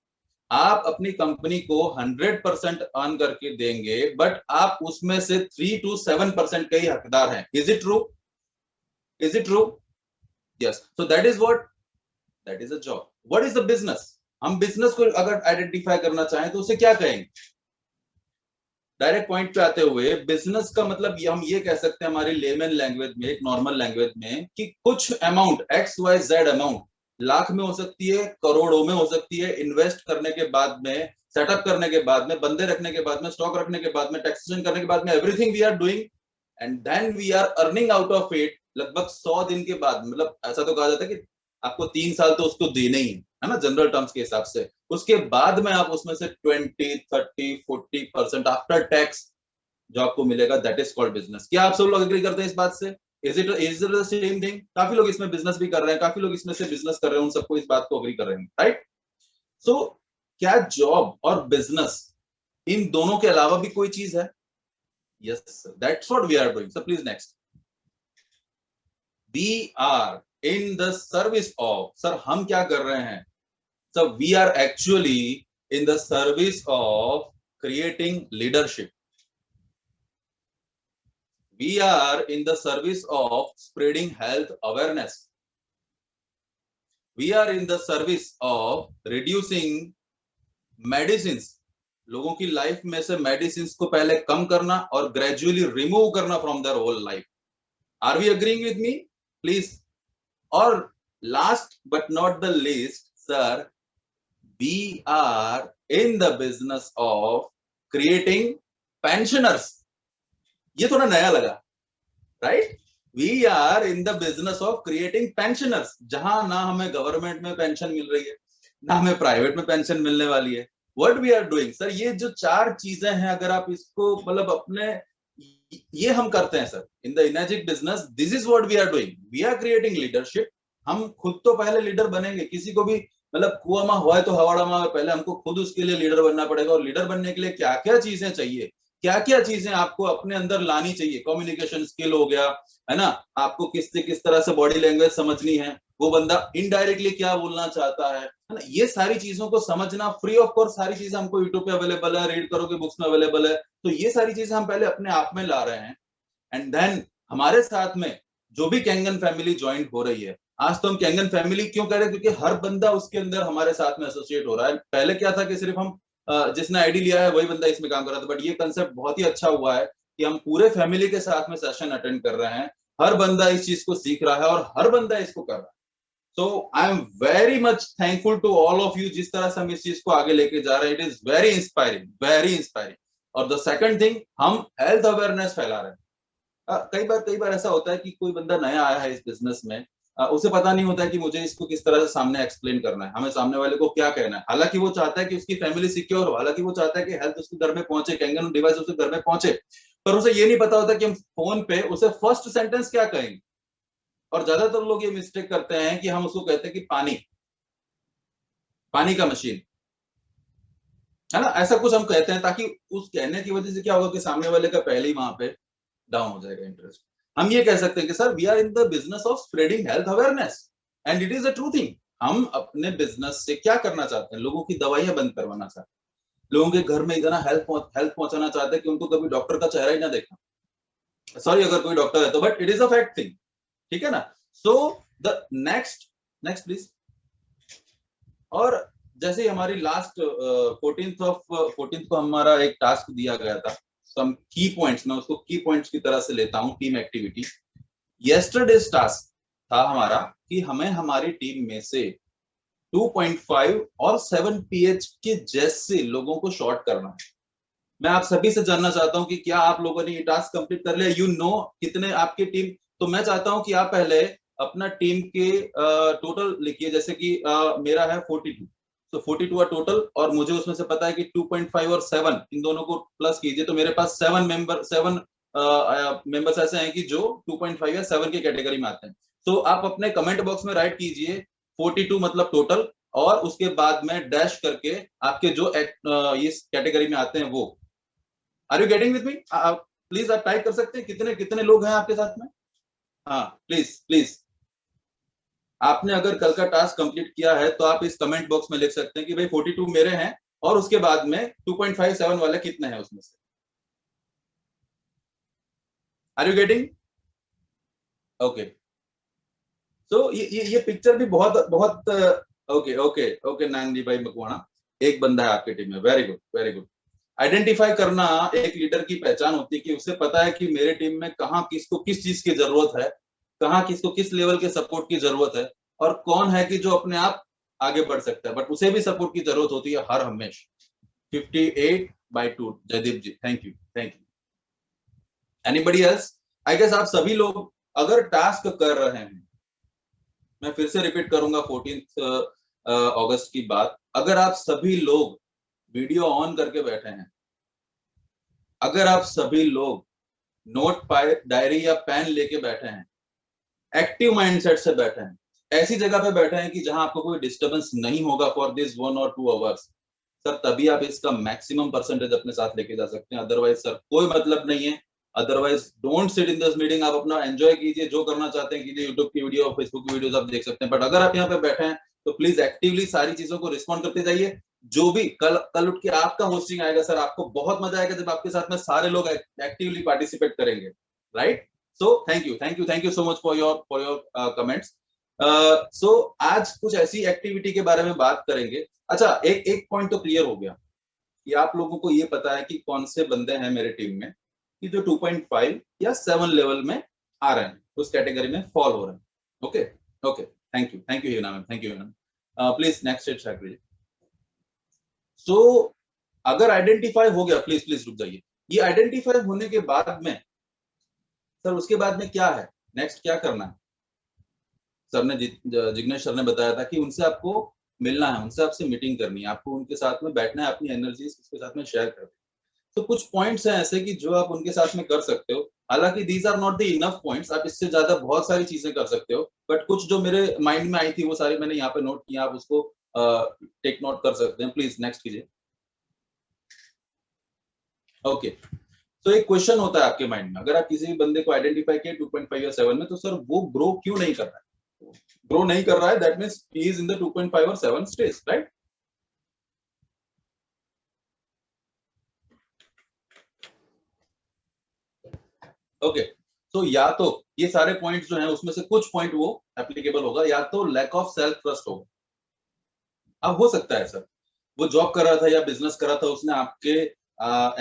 आप अपनी कंपनी को 100% अर्न करके देंगे, बट आप उसमें से 3 to 7% के ही हकदार हैं। Is it true? Is it true? Yes, so that is what, that is a job. What is the business? हम बिजनेस को अगर आइडेंटिफाई करना चाहें तो उसे क्या कहेंगे? डायरेक्ट पॉइंट पे आते हुए, बिजनेस का मतलब हम ये कह सकते हैं हमारी लेमन लैंग्वेज में, एक नॉर्मल लैंग्वेज में, कि कुछ अमाउंट XYZ अमाउंट, लाख में हो सकती है, करोड़ों में हो सकती है, इन्वेस्ट करने के बाद में, सेटअप करने के बाद में, बंदे रखने के बाद में, स्टॉक रखने के बाद में, टैक्सेशन करने के बाद में, everything we are doing and then we are earning out of it लगभग 100 दिन के बाद। मतलब ऐसा तो कहा जाता है कि आपको 3 साल तो उसको देने ही है ना, जनरल टर्म्स के हिसाब से। उसके बाद में आप उसमें से 20 30 40% आफ्टर टैक्स जो आपको मिलेगा, दैट इज कॉल्ड बिजनेस। क्या आप सब लोग एग्री करते हैं इस बात से? Is it the same thing? काफी लोग इसमें बिजनेस भी कर रहे हैं, काफी लोग इसमें से बिजनेस कर रहे हैं, उन सबको इस बात को एग्री कर रहे हैं, राइट? सो क्या जॉब और बिजनेस इन दोनों के अलावा भी कोई चीज है? Yes, that's what we are doing. So please next. We are in the service of, sir हम क्या कर रहे हैं? Sir we are actually in the service of creating leadership. We are in the service of spreading health awareness. We are in the service of reducing medicines. लोगों की life में से medicine को पहले कम करना और ग्रेजुअली रिमूव करना from their whole life. Are we agreeing with me? Please. और last but not the least, sir we are in the business of creating pensioners. ये थोड़ा नया लगा, right? We are in the business of creating pensioners, जहां ना हमें government में pension मिल रही है, ना हमें प्राइवेट में पेंशन मिलने वाली है। What we are doing, sir ये जो 4 चीजें हैं, अगर आप इसको मतलब अपने, ये हम करते हैं sir in the Energic business. This is what we are doing, we are creating leadership. हम खुद तो पहले लीडर बनेंगे, किसी को भी मतलब कुआं में हुआ है तो हवाड़ा में, पहले हमको खुद उसके लिए लीडर बनना पड़ेगा। और लीडर बनने के लिए क्या क्या चीजें चाहिए, क्या क्या चीजें आपको अपने अंदर लानी चाहिए? कम्युनिकेशन स्किल हो गया, है ना, आपको किस तरह से बॉडी लैंग्वेज समझनी है, वो बंदा इनडायरेक्टली क्या बोलना चाहता है ना, ये सारी चीजों को समझना फ्री ऑफ कॉस्ट। सारी चीजें हमको यूट्यूब पे अवेलेबल है, रीड करोगे बुक्स में अवेलेबल है। तो ये सारी चीजें हम पहले अपने आप में ला रहे हैं। एंड देन हमारे साथ में जो भी कैंगन फैमिली ज्वाइन हो रही है, आज तो हम कैंगन फैमिली क्यों कह रहे हैं? क्योंकि हर बंदा उसके अंदर हमारे साथ में एसोसिएट हो रहा है। पहले क्या था कि सिर्फ हम जिसने आईडी लिया है वही बंदा इसमें काम कर रहा था, बट ये कंसेप्ट बहुत ही अच्छा हुआ है कि हम पूरे फैमिली के साथ में सेशन अटेंड कर रहे हैं। हर बंदा इस चीज को सीख रहा है और हर बंदा इसको कर रहा है। So I am very much thankful to all of you जिस तरह से हम इस चीज को आगे लेके जा रहे हैं. It is very inspiring, very inspiring. और the second thing, हम हेल्थ अवेयरनेस फैला रहे हैं. कई बार ऐसा होता है कि कोई बंदा नया आया है इस बिजनेस में, उसे पता नहीं होता है कि मुझे इसको किस तरह से सामने एक्सप्लेन करना है, हमें सामने वाले को क्या कहना है. हालांकि वो चाहता है कि उसकी फैमिली सिक्योर हो, हालांकि वो चाहता है कि हेल्थ उसके घर में पहुंचे, कैंगन डिवाइस उसके घर में पहुंचे, पर उसे ये नहीं पता होता कि हम फोन पे उसे फर्स्ट सेंटेंस क्या कहेंगे. और ज्यादातर लोग ये मिस्टेक करते हैं कि हम उसको कहते हैं कि पानी का मशीन है ना, ऐसा कुछ हम कहते हैं, ताकि उस कहने की वजह से क्या होगा कि सामने वाले का पहले ही वहां पे डाउन हो जाएगा इंटरेस्ट. हम ये कह सकते हैं कि sir we are in the business of spreading health awareness and it is a true thing. हम अपने बिजनेस से क्या करना चाहते हैं, लोगों की दवाइयां बंद करवाना चाहते हैं, लोगों के घर में इतना हेल्थ पहुंचाना चाहते हैं कि उनको कभी डॉक्टर का चेहरा ही ना देखना. सॉरी अगर कोई डॉक्टर है तो, but it is a fact thing. ठीक है ना. So the next please. और जैसे हमारी लास्ट 14th को हमारा एक टास्क दिया गया था, सम की पॉइंट्स, मैं उसको की पॉइंट्स की तरह से लेता हूं, टीम एक्टिविटी. यस्टरडेज टास्क था हमारा कि हमें हमारी टीम में से 2.5 और 7 pH के जैसे लोगों को शॉर्ट करना है. मैं आप सभी से जानना चाहता हूं कि क्या आप लोगों ने ये टास्क कंप्लीट कर लिया. यू नो कितने आपकी टीम. तो मैं चाहता हूं कि आप पहले अपना टीम के टोटल लिखिए. जैसे कि मेरा है 42, तो 42 टोटल, और मुझे उसमें से पता है कि 2.5 और 7 इन दोनों को प्लस कीजिए, तो मेरे पास 7 मेंबर्स ऐसे हैं कि जो 2.5 या 7 की कैटेगरी में आते हैं. तो आप अपने कमेंट बॉक्स में राइट कीजिए 42 मतलब टोटल, और उसके बाद में डैश करके आपके जो इस कैटेगरी में आते हैं वो. Are you getting with me? Please आप टाइप कर सकते हैं कितने कितने लोग हैं आपके साथ में. हाँ प्लीज. आपने अगर कल का टास्क कंप्लीट किया है तो आप इस कमेंट बॉक्स में लिख सकते हैं कि भाई 42 मेरे हैं, और उसके बाद में 2.57 वाले कितने हैं उसमें से. Are you getting? Okay. So ये पिक्चर भी बहुत बहुत ओके नानजी भाई मकवाना, एक बंदा है आपकी टीम में. Very good very good. Identify करना एक लीडर की पहचान होती है कि उसे पता है कि मेरे टीम में कहाँ किसको किस चीज की जरूरत है, कहाँ किसको किस लेवल के सपोर्ट की जरूरत है, और कौन है कि जो अपने आप आगे बढ़ सकता है, बट उसे भी सपोर्ट की जरूरत होती है हर हमेशा. 58/2 Jaydeep ji, thank you. Anybody else? I guess आप सभी लोग अगर टास्क कर रहे हैं, मैं फिर से रिपीट करूंगा 14 अगस्त की बात, अगर आप सभी लोग वीडियो ऑन करके बैठे हैं, अगर आप सभी लोग नोट डायरी या पेन लेके बैठे हैं, एक्टिव माइंडसेट से बैठे हैं, ऐसी जगह पे बैठे हैं कि जहां आपको कोई डिस्टरबेंस नहीं होगा फॉर दिस 1 और 2 आवर्स, सर तभी आप इसका मैक्सिमम परसेंटेज अपने साथ लेके जा सकते हैं. अदरवाइज सर कोई मतलब नहीं है. Otherwise don't sit in this meeting. आप अपना एंजॉय कीजिए, जो करना चाहते हैं कीजिए, यूट्यूब की वीडियो, फेसबुक की वीडियोस आप देख सकते हैं, बट अगर आप यहाँ पे बैठे हैं तो प्लीज एक्टिवली सारी चीजों को रिस्पॉन्ड करते जाइए. जो भी कल उठ के आपका होस्टिंग आएगा सर, आपको बहुत मजा आएगा जब आपके साथ में सारे लोग एक्टिवली पार्टिसिपेट करेंगे. Right. So thank you so much for your comments. So आज कुछ ऐसी एक्टिविटी के बारे में बात करेंगे. अच्छा, एक पॉइंट तो क्लियर हो गया कि आप लोगों को ये पता है कि कौन से बंदे हैं मेरे टीम में कि जो 2.5 या 7 लेवल में आ रहे हैं, उस कैटेगरी में फॉल हो रहे हैं. Okay. Thank you Hina ma'am, thank you Hina. Please next stage. So अगर आइडेंटिफाई हो गया, प्लीज रुक जाइए. ये आइडेंटिफाई होने के बाद में सर उसके बाद में क्या है, नेक्स्ट क्या करना है? सर ने जिग्नेश सर ने बताया था कि उनसे आपको मिलना है, उनसे आपसे मीटिंग करनी है, आपको उनके साथ में बैठना है, अपनी एनर्जी उसके साथ में शेयर करनी है. तो कुछ पॉइंट्स हैं ऐसे कि जो आप उनके साथ में कर सकते हो. हालांकि these are not the enough points, आप इससे ज्यादा बहुत सारी चीजें कर सकते हो, बट कुछ जो मेरे माइंड में आई थी वो सारी मैंने यहाँ पे नोट किया, आप उसको टेक नोट कर सकते हैं. प्लीज नेक्स्ट कीजिए. ओके. तो एक क्वेश्चन होता है आपके माइंड में, अगर आप किसी भी बंदे को आइडेंटिफाई किए 2.5 या 7 में, तो सर वो ग्रो क्यों नहीं कर रहा है? ग्रो नहीं कर रहा है, that means he is in the 2.5 और 7 स्टेज, राइट? ओके. तो या तो ये सारे पॉइंट्स जो हैं उसमें से कुछ पॉइंट वो एप्लीकेबल होगा, या तो लैक ऑफ सेल्फ ट्रस्ट होगा. अब हो सकता है सर वो जॉब कर रहा था या बिजनेस कर रहा था, उसने आपके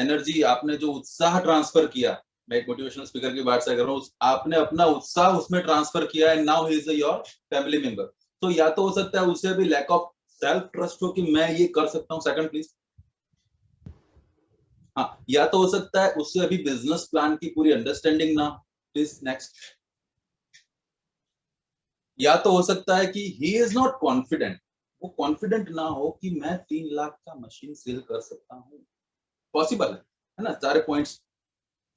एनर्जी, आपने जो उत्साह ट्रांसफर किया, मैं एक मोटिवेशनल स्पीकर की बात से कर रहा हूँ, आपने अपना उत्साह उसमें ट्रांसफर किया है, now he is your family member. तो या तो हो सकता है उसे भी लैक ऑफ सेल्फ ट्रस्ट हो कि मैं ये कर सकता हूँ। Second please. हाँ, या तो हो सकता है उससे अभी बिजनेस प्लान की पूरी अंडरस्टैंडिंग ना। Please next. या तो हो सकता है कि ही इज नॉट कॉन्फिडेंट, वो कॉन्फिडेंट ना हो कि मैं 3 लाख का मशीन सेल कर सकता हूँ। पॉसिबल है ना, सारे points.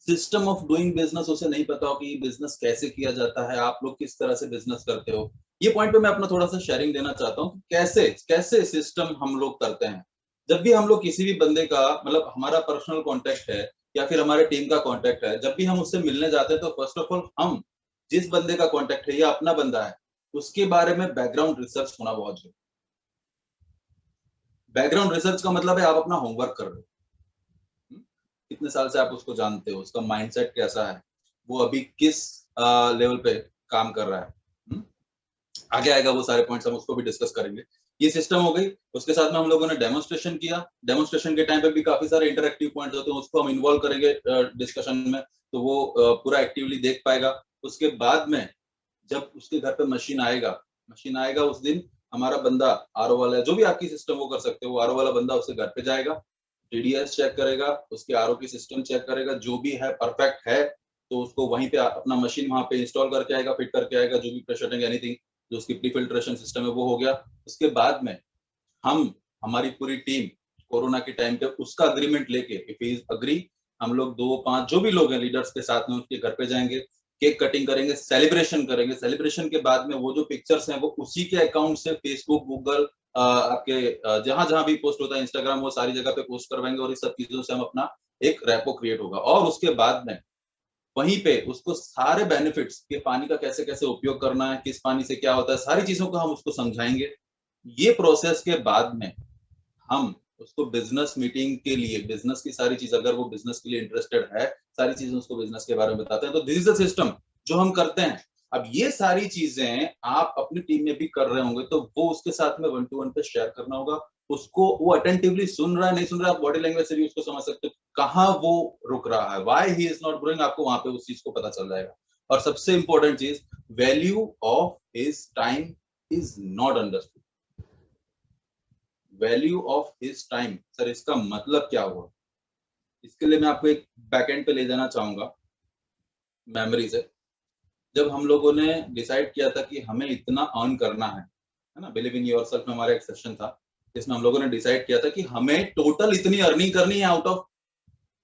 System of doing business उसे नहीं पता हो कि बिजनेस कैसे किया जाता है, आप लोग किस तरह से बिजनेस करते हो। ये पॉइंट पे मैं अपना थोड़ा सा शेयरिंग देना चाहता हूँ, कैसे कैसे सिस्टम हम लोग करते हैं। जब भी हम लोग किसी भी बंदे का मतलब हमारा पर्सनल कांटेक्ट है या फिर हमारे टीम का कांटेक्ट है, जब भी हम उससे मिलने जाते हैं तो फर्स्ट ऑफ ऑल हम जिस बंदे का कांटेक्ट है या अपना बंदा है उसके बारे में बैकग्राउंड रिसर्च होना बहुत जरूरी। बैकग्राउंड रिसर्च का मतलब है आप अपना होमवर्क कर रहे हो। कितने साल से आप उसको जानते हो, उसका माइंडसेट कैसा है, वो अभी किस लेवल पे काम कर रहा है। आगे आएगा वो सारे पॉइंट्स, हम उसको भी डिस्कस करेंगे। ये सिस्टम हो गई। उसके साथ में हम लोगों ने डेमोन्स्ट्रेशन किया। डेमोन्स्ट्रेशन के टाइम पे भी काफी सारे इंटरैक्टिव पॉइंट्स होते हैं, उसको हम इन्वॉल्व करेंगे डिस्कशन में, तो वो पूरा एक्टिवली देख पाएगा। उसके बाद में जब उसके घर पे मशीन आएगा उस दिन हमारा बंदा आरओ वाला, जो भी आपकी सिस्टम वो कर सकते हो, आरओ वाला बंदा उसके घर पे जाएगा, टीडीएस चेक करेगा, उसके आरओ की सिस्टम चेक करेगा, जो भी है परफेक्ट है तो उसको वहीं पे अपना मशीन वहां पे इंस्टॉल करके आएगा, फिट करके आएगा, जो भी प्रेशर टैंक एनीथिंग जो उसकी प्री फिल्ट्रेशन सिस्टम है वो हो गया। उसके बाद में हम हमारी पूरी टीम कोरोना के टाइम पे उसका अग्रीमेंट लेके इफ ही इज अग्री, हम लोग 2-5 जो भी लोग हैं लीडर्स के साथ में उसके घर पे जाएंगे, केक कटिंग करेंगे, सेलिब्रेशन करेंगे। सेलिब्रेशन के बाद में वो जो पिक्चर्स हैं वो उसी के अकाउंट से फेसबुक, गूगल, आपके जहां जहां भी पोस्ट होता है, इंस्टाग्राम, वो सारी जगह पे पोस्ट करवाएंगे और इस सब चीजों से हम अपना एक रैपो क्रिएट होगा। और उसके बाद में वहीं पे उसको सारे बेनिफिट्स के पानी का कैसे कैसे उपयोग करना है, किस पानी से क्या होता है, सारी चीजों को हम उसको समझाएंगे। ये प्रोसेस के बाद में हम उसको बिजनेस मीटिंग के लिए, बिजनेस की सारी चीज, अगर वो बिजनेस के लिए इंटरेस्टेड है, सारी चीजें उसको बिजनेस के बारे में बताते हैं। तो दिस इज द सिस्टम जो हम करते हैं। अब ये सारी चीजें आप अपनी टीम में भी कर रहे होंगे तो वो उसके साथ में 1-to-1 पे शेयर करना होगा। उसको वो अटेंटिवली सुन रहा है नहीं सुन रहा, आप बॉडी लैंग्वेज से भी उसको समझ सकते हो कहाँ वो रुक रहा है, why he is not growing, आपको वहां पे उस चीज को पता चल जाएगा। और सबसे इंपॉर्टेंट चीज, value of his time is not understood. Value of his time, sir इसका मतलब क्या हुआ? इसके लिए मैं आपको एक बैकएंड पे ले जाना चाहूंगा मेमोरी से। जब हम लोगों ने डिसाइड किया था कि हमें इतना अर्न करना है ना, बिलीव इन योरसेल्फ में हमारा एक सेशन था जिसमें हम लोगों ने डिसाइड किया था कि हमें टोटल इतनी अर्निंग करनी है आउट ऑफ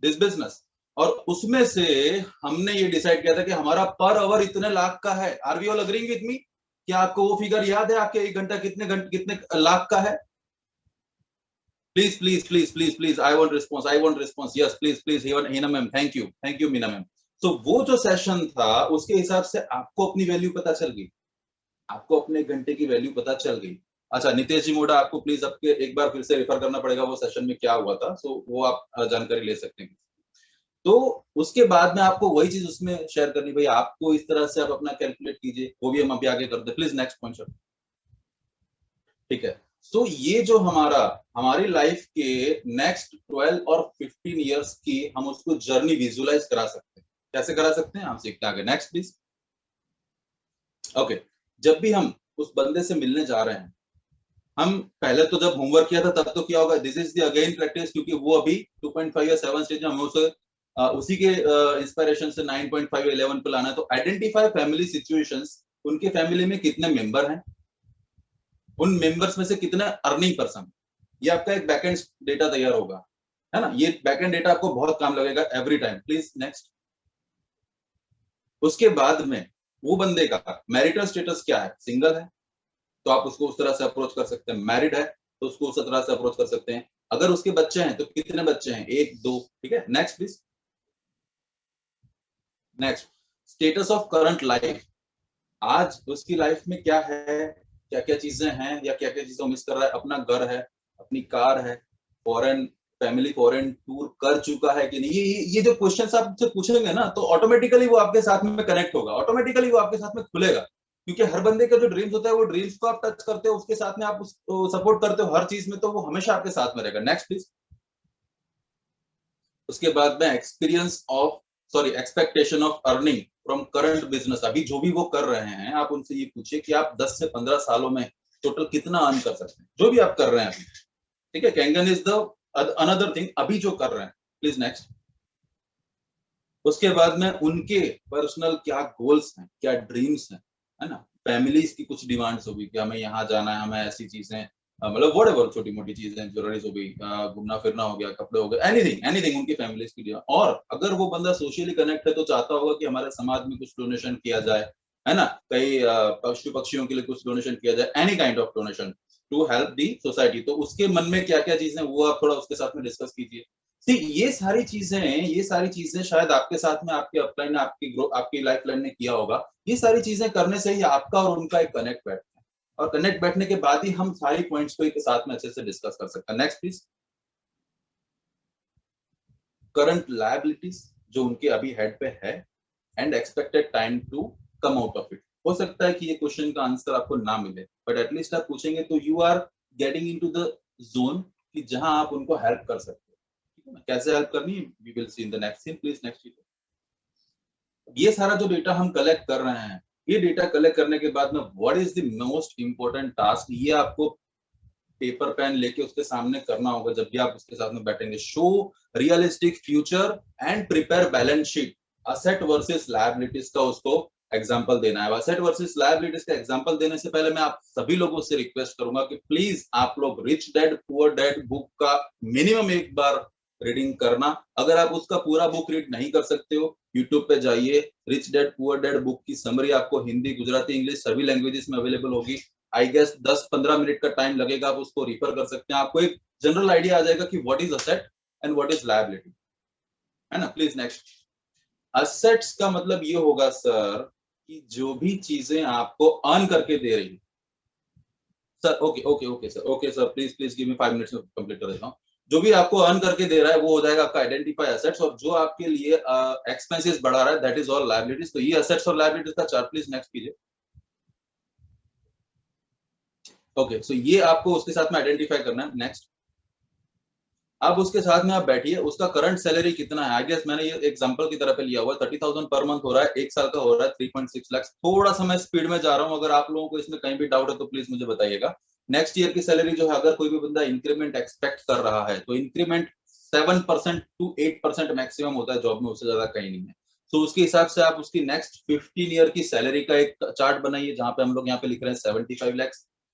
दिस बिजनेस। और उसमें से हमने ये डिसाइड किया था कि हमारा पर आवर इतने लाख का है। Are we all agreeing with me? क्या आपको वो फिगर याद है? आपके 1 घंटा कितने लाख का है? Please, please, please, please, please. I want response. I want response. Yes, please, please. Hina ma'am, thank you, Meena ma'am. So वो जो सेशन था उसके हिसाब से आपको अपनी वैल्यू पता चल गई, आपको अपने घंटे की वैल्यू पता चल गई। अच्छा नितेश जी मोड़ा, आपको प्लीज आपके एक बार फिर से रेफर करना पड़ेगा वो सेशन में क्या हुआ था, सो वो आप जानकारी ले सकते हैं। तो उसके बाद में आपको वही चीज उसमें शेयर करनी, भाई आपको इस तरह से आप अपना कैलकुलेट कीजिए, वो भी हम अभी आगे करते हैं। Please next point sir. ठीक है। सो ये जो हमारी लाइफ के नेक्स्ट 12 और 15 इयर्स की हम उसको जर्नी विजुअलाइज करा सकते हैं। कैसे करा सकते हैं हम सीखते हैं आगे। Next please. ओके, जब भी हम उस बंदे से मिलने जा रहे हैं, हम पहले तो जब होमवर्क किया था तब तो क्या होगा, this is the again practice, क्योंकि वो अभी 2.5 या 7 स्टेज में हमें उसे उसी के इंस्पिरेशन से 9.5 11 पे लाना है। तो आइडेंटिफाई फैमिली सिचुएशंस, उनके फैमिली में कितने मेंबर हैं, उन मेंबर्स में से कितना अर्निंग पर्सन, ये आपका एक बैकएंड डेटा तैयार होगा, है ना। ये बैकएंड डेटा आपको बहुत काम लगेगा एवरी टाइम। Please next. उसके बाद में वो बंदे का मैरिटल स्टेटस क्या है, सिंगल है तो आप उसको उस तरह से अप्रोच कर सकते हैं, मैरिड है तो उसको उस तरह से अप्रोच कर सकते हैं, अगर उसके बच्चे हैं तो कितने बच्चे हैं, 1-2, ठीक है। Next please. Next, status of current life, आज उसकी लाइफ में क्या है, क्या क्या चीजें हैं या क्या क्या चीजें मिस कर रहा है, अपना घर है, अपनी कार है, फॉरेन फैमिली फॉरेन टूर कर चुका है कि नहीं, ये जो क्वेश्चंस आप मुझसे पूछेंगे ना तो ऑटोमेटिकली वो आपके साथ में कनेक्ट होगा, ऑटोमेटिकली वो आपके साथ में खुलेगा। क्योंकि हर बंदे का जो ड्रीम्स होता है वो ड्रीम्स को आप टच करते हो, उसके साथ में आप उसको सपोर्ट करते हो हर चीज में, तो वो हमेशा आपके साथ में रहेगा। Next please. उसके बाद में experience of sorry expectation of earning from current business, अभी जो भी वो कर रहे हैं आप उनसे ये पूछिए कि आप 10 से 15 सालों में टोटल कितना अर्न कर सकते हैं, जो भी आप कर रहे हैं अभी, ठीक है। Kangen is the another thing, अभी जो कर रहे हैं। Please next. उसके बाद में उनके पर्सनल क्या गोल्स हैं, क्या ड्रीम्स हैं, है ना। फैमिलीज की कुछ डिमांड्स होगी कि हमें यहाँ जाना है, हमें ऐसी चीजें, मतलब व्हाटएवर छोटी मोटी चीजें, ज्वेलरीज हो गई, घूमना फिरना हो गया, कपड़े हो गए, एनीथिंग एनीथिंग उनकी फैमिलीज की डिमांड। और अगर वो बंदा सोशली कनेक्ट है तो चाहता होगा कि हमारे समाज में कुछ डोनेशन किया जाए, है ना, कई पशु पक्षियों के लिए कुछ डोनेशन किया जाए, any kind of donation to help the society. तो उसके मन में क्या क्या चीजें वो आप थोड़ा उसके साथ में डिस्कस कीजिए। ये सारी चीजें शायद आपके साथ में आपके अपलाइन, आपकी ग्रो, आपकी लाइफ लाइन ने किया होगा। ये सारी चीजें करने से ही आपका और उनका एक कनेक्ट बैठता है, और कनेक्ट बैठने के बाद ही हम सारी पॉइंट्स को एक साथ में अच्छे से डिस्कस कर सकते हैं। Next please. करंट लायबिलिटीज जो उनके अभी हेड पे है, and expected time to come out of it. हो सकता है कि ये क्वेश्चन का आंसर आपको ना मिले, बट एटलीस्ट आप पूछेंगे तो you are getting into the zone कि जहां आप उनको हेल्प कर सकते हो। ठीक है ना, कैसे हेल्प करनी है we will see in the next scene. Please next. ये सारा जो डेटा हम कलेक्ट कर रहे हैं, ये डेटा कलेक्ट करने के बाद में what is the most important task, ये आपको पेपर पेन लेके उसके सामने करना होगा जब भी आप उसके साथ में बैठेंगे। Show realistic future and prepare balance sheet. Asset versus liabilities का उसको एग्जांपल देना है। असेट वर्सेस लायबिलिटीज का एग्जांपल देने से पहले मैं आप सभी लोगों से रिक्वेस्ट करूंगा कि प्लीज आप लोग rich dad poor dad book का मिनिमम एक बार रीडिंग करना। अगर आप उसका पूरा बुक रीड नहीं कर सकते हो, यूट्यूब पे जाइए, rich dad poor dad book की समरी आपको हिंदी, गुजराती, इंग्लिश सभी लैंग्वेजेस में अवेलेबल होगी। आई गेस 10-15 मिनट का टाइम लगेगा, आप उसको रिफर कर सकते हैं। आपको एक जनरल आइडिया आ जाएगा कि what is asset and what is liability, है ना। Please next. असेट्स का मतलब ये होगा सर कि जो भी चीजें आपको अर्न करके दे रही है। Sir okay okay okay sir, okay sir, please please give me 5 minutes में कंप्लीट कर देता हूँ। जो भी आपको अर्न करके दे रहा है वो हो जाएगा आपका आइडेंटिफाई असेट्स, और जो आपके लिए एक्सपेंसेस बढ़ा रहा है दैट इज ऑल लायबिलिटीज। तो ये असेट्स और लायबिलिटीज का चार्ट प्लीज नेक्स्ट कीजिए। ओके सो ये आपको उसके साथ में आइडेंटिफाई करना है। नेक्स्ट। अब उसके साथ में आप बैठिए, उसका करंट सैलरी कितना है। आई गेस मैंने ये एग्जांपल की तरह पे लिया हुआ है, 30,000 पर मंथ हो रहा है, एक साल का हो रहा है 3.6 लाख। थोड़ा सा मैं स्पीड में जा रहा हूं, अगर आप लोगों को इसमें कहीं भी डाउट है तो प्लीज मुझे बताइएगा। नेक्स्ट ईयर की सैलरी जो है, अगर कोई भी बंदा इंक्रीमेंट एक्सपेक्ट कर रहा है तो इंक्रीमेंट 7% to 8% मैक्सिमम होता है जॉब में, उससे ज्यादा कहीं नहीं है। तो उसके हिसाब से आप उसकी नेक्स्ट 15 ईयर की सैलरी का एक चार्ट बनाइए, जहां पे हम लोग यहाँ पे लिख रहे हैं 75 लाख।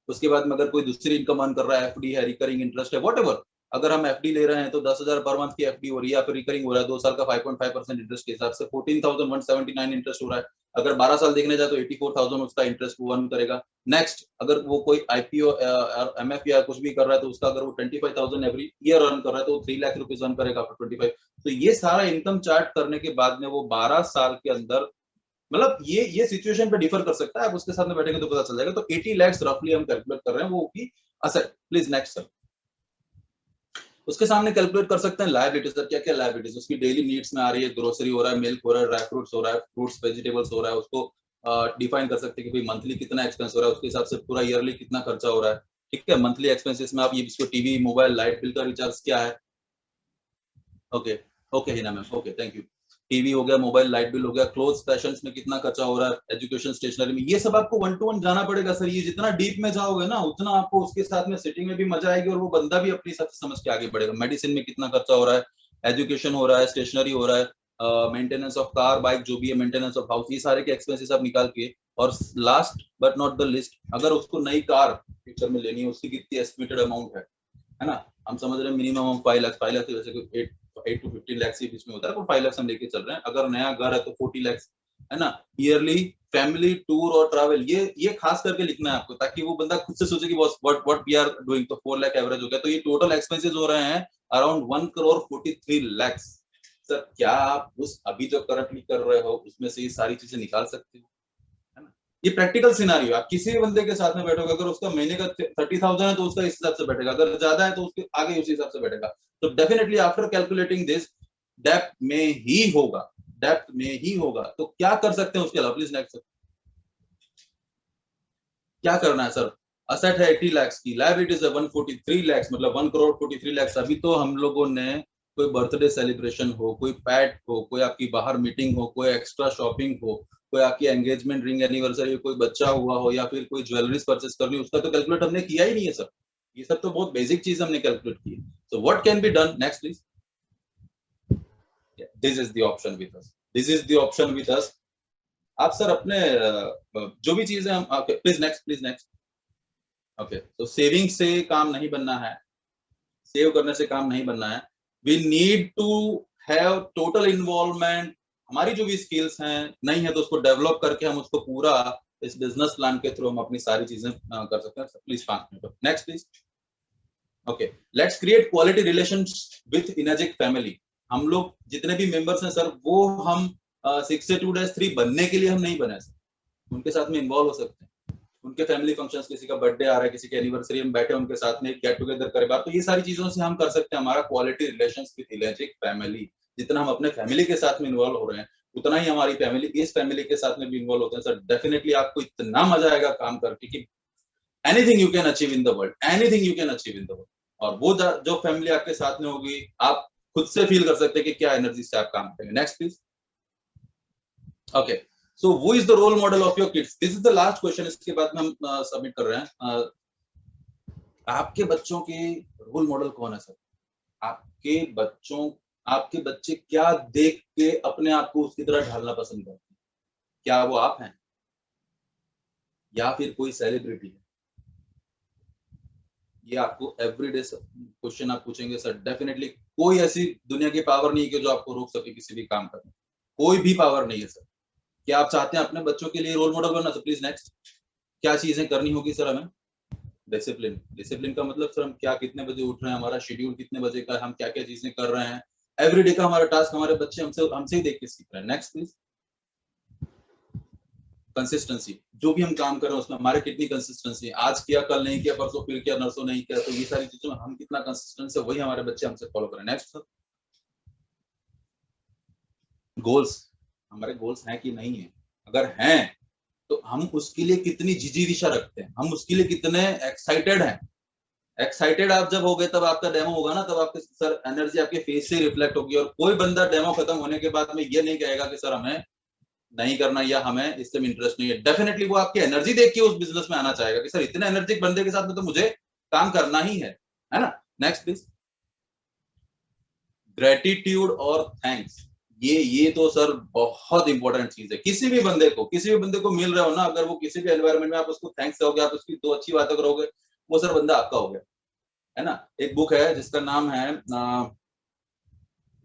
उसके बाद में अगर कोई दूसरी इनकम अर्न कर रहा है, एफडी है, रिकरिंग इंटरेस्ट है, व्हाटएवर, अगर हम एफडी ले रहे हैं तो 10,000 पर मंथ की एफडी हो रही है, या फिर रिकरिंग हो रहा है 2 साल का 5.5% इंटरेस्ट के हिसाब से 14,179 इंटरेस्ट हो रहा है। अगर 12 साल देखने जाए तो 84,000 उसका इंटरेस्ट वो अर्न करेगा। नेक्स्ट, अगर वो कोई आईपीओ एमएफ या कुछ भी कर रहा है तो उसका अगर वो 25,000 एवरी ईयर अर्न कर रहा है तो 3 लाख रुपीज अर्न करेगा आफ्टर 25। तो ये सारा इनकम चार्ट करने के बाद में वो 12 साल के अंदर, मतलब ये सिचुएशन पे डिफर कर सकता है, आप उसके साथ में बैठेंगे तो पता चल जाएगा। तो 80 लाख रफली हम कैलकुलेट कर रहे हैं वो की असेट। Please next sir. उसके सामने कैलकुलेट कर सकते हैं लायबिलिटीज, क्या क्या लायबिलिटीज उसकी डेली नीड्स में आ रही है। ग्रोसरी हो रहा है, मिल्क हो रहा है, ड्राई फ्रूट्स हो रहा है, फ्रूट्स वेजिटेबल्स हो रहा है, उसको डिफाइन कर सकते हैं कि भाई मंथली कितना एक्सपेंस हो रहा है, उसके हिसाब से पूरा ईयरली कितना खर्चा हो रहा है। ठीक है, मंथली एक्सपेंसेस में आप ये इसको टीवी, मोबाइल, लाइट बिल का रिचार्ज क्या है। Okay okay Hina ma'am, okay thank you. TV हो गया, मोबाइल, लाइट बिल हो गया, क्लोथ्स फैशंस में कितना खर्चा हो रहा है, एजुकेशन स्टेशनरी में, ये सब आपको 1 to 1 जाना पड़ेगा सर। ये जितना डीप में जाओगे ना उतना आपको उसके साथ में सिटिंग में भी मजा आएगी, और वो बंदा भी अपनी हिसाब से समझ के आगे बढ़ेगा। मेडिसिन में कितना खर्चा हो रहा है, एजुकेशन हो रहा है, स्टेशनरी हो रहा है, मेंटेनेंस ऑफ कार बाइक जो भी है, मेंटेनेंस ऑफ हाउस, ये सारे के एक्सपेंसेस आप निकाल के। और last but not the list, अगर उसको नई कार फ्यूचर में लेनी है, उसकी कितनी एस्टिमेटेड अमाउंट है ना। हम समझ रहे हैं मिनिमम हम 5 लाख, 5 लाख से वैसे कोई 8 to 15 लाख के बीच में होता है, तो 5 लाख हम लेके चल रहे हैं। अगर नया घर है तो 40 लाख, है ना। ईयरली फैमिली टूर और ट्रैवल, ये खास करके लिखना है आपको, ताकि वो बंदा खुद से सोचे कि व्हाट वी आर डूइंग। तो 4 लाख एवरेज हो गया, तो ये टोटल एक्सपेंसेस हो रहे हैं अराउंड 1,43,00,000। सर क्या आप उस अभी जो करंटली कर रहे हो उसमें से ये सारी चीजें निकाल सकते हो, है ना। ये प्रैक्टिकल सिनारियो, आप किसी भी बंदे के साथ में बैठोगे, अगर उसका महीने का 30,000 है तो उसका इस हिसाब से बैठेगा, अगर ज्यादा है तो उसके आगे उसी हिसाब से बैठेगा। तो definitely after calculating this depth में ही होगा, डेप्थ में ही होगा। तो क्या कर सकते हैं उसके अलावा, प्लीज नेक्स्ट। क्या करना है सर। असेट है 80 लाख की, लायबिलिटीज है 143 लाख, मतलब 1,43,00,000। अभी तो हम लोगों ने कोई बर्थडे सेलिब्रेशन हो, कोई पैट हो, कोई आपकी बाहर मीटिंग हो, कोई एक्स्ट्रा शॉपिंग हो, कोई आपकी एंगेजमेंट रिंग एनिवर्सरी, कोई बच्चा हुआ हो, या फिर कोई ज्वेलरीज परचेस करनी हो, उसका तो कैलकुलेट हमने किया ही नहीं है सर। ये सब तो बहुत बेसिक चीज हमने कैलकुलेट की है। So what can be done next please? This is the option with us, this is the option with us. आप सर अपने जो भी चीजें हम, please next, please next. Okay, तो सेविंग से काम नहीं बनना है, सेव करने से काम नहीं बनना है। We need to have total involvement. हमारी जो भी स्किल्स हैं नहीं है तो उसको डेवलप करके हम उसको पूरा इस बिजनेस प्लान के थ्रू हम अपनी सारी चीजें कर सकते हैं। Please 5 minute next please. Okay, let's create quality relation with Energic family. हम लोग जितने भी मेंबर्स हैं सर, वो हम 6 days 3 बनने के लिए हम नहीं बने सर, उनके साथ में इन्वॉल्व हो सकते हैं। उनके फैमिली फंक्शंस, किसी का बर्थडे आ रहा है, किसी की एनिवर्सरी, हम बैठे उनके साथ में गेट टुगेदर करें बात, तो ये सारी चीजों से हम कर सकते हैं हमारा क्वालिटी रिलेशंस विद इनर्जिक फैमिली। जितना हम अपने फैमिली के साथ में इन्वॉल्व हो रहे हैं, उतना ही हमारी फैमिली इस फैमिली के साथ में भी इन्वॉल्व होते हैं सर। डेफिनेटली आपको इतना मजा आएगा काम करके कि anything you can achieve in the world, anything you can achieve in the world. और वो जो फैमिली आपके साथ में होगी, आप खुद से फील कर सकते हैं कि क्या एनर्जी से आप काम करेंगे। Next please. Okay, so who is the role model of your kids? This is the last question, इसके बाद में हम सबमिट कर रहे हैं। आपके बच्चों के रोल मॉडल कौन है सर? आपके बच्चे क्या देख के अपने आप को उसकी तरह ढालना पसंद करते हैं? क्या वो आप हैं या फिर कोई सेलिब्रिटी है? ये आपको एवरीडे क्वेश्चन आप पूछेंगे सर। डेफिनेटली कोई ऐसी दुनिया की पावर नहीं है कि जो आपको रोक सके किसी भी काम करने, कोई भी पावर नहीं है सर। क्या आप चाहते हैं अपने बच्चों के लिए रोल मॉडल बनना? Sir please next. क्या चीजें करनी होगी सर हमें? डिसिप्लिन। डिसिप्लिन का मतलब सर हम क्या, कितने बजे उठ रहे हैं, हमारा शेड्यूल कितने बजे का, हम क्या क्या चीजें कर रहे हैं, एवरीडे का हमारा टास्क हमारे बच्चे हमसे ही देख के सीख रहे हैं। Next please. कंसिस्टेंसी, जो भी हम काम कर रहे हैं उसमें हमारे कितनी कंसिस्टेंसी है, आज किया कल नहीं किया, परसों फिर किया, नरसों नहीं किया, तो ये सारी चीजों में हम कितना कंसिस्टेंस है, वही हमारे बच्चे हमसे फॉलो करें। Next sir. गोल्स, हमारे गोल्स हैं कि नहीं है? अगर हैं तो हम उसके लिए कितनी जिजीविशा रखते हैं, हम उसके लिए कितने एक्साइटेड हैं। एक्साइटेड आप जब हो गए तब आपका डेमो होगा ना, तब आपके सर एनर्जी आपके फेस से रिफ्लेक्ट होगी। और कोई बंदा डेमो खत्म होने के बाद में ये नहीं कहेगा कि सर हमें नहीं करना या हमें इससे इंटरेस्ट नहीं है। डेफिनेटली वो आपकी एनर्जी देख के उस बिजनेस में आना चाहेगा कि सर इतने एनर्जिक बंदे के साथ में तो मुझे काम करना ही है ना। Next please. ग्रेटिट्यूड और थैंक्स, ये तो सर बहुत इंपॉर्टेंट चीज है। किसी भी बंदे को मिल रहे हो ना, अगर वो किसी भी एनवायरमेंट में आप उसको थैंक्स करोगे, आप उसकी 2 अच्छी बातें करोगे, वो सर बंदा आपका हो गया, है ना। एक बुक है जिसका नाम है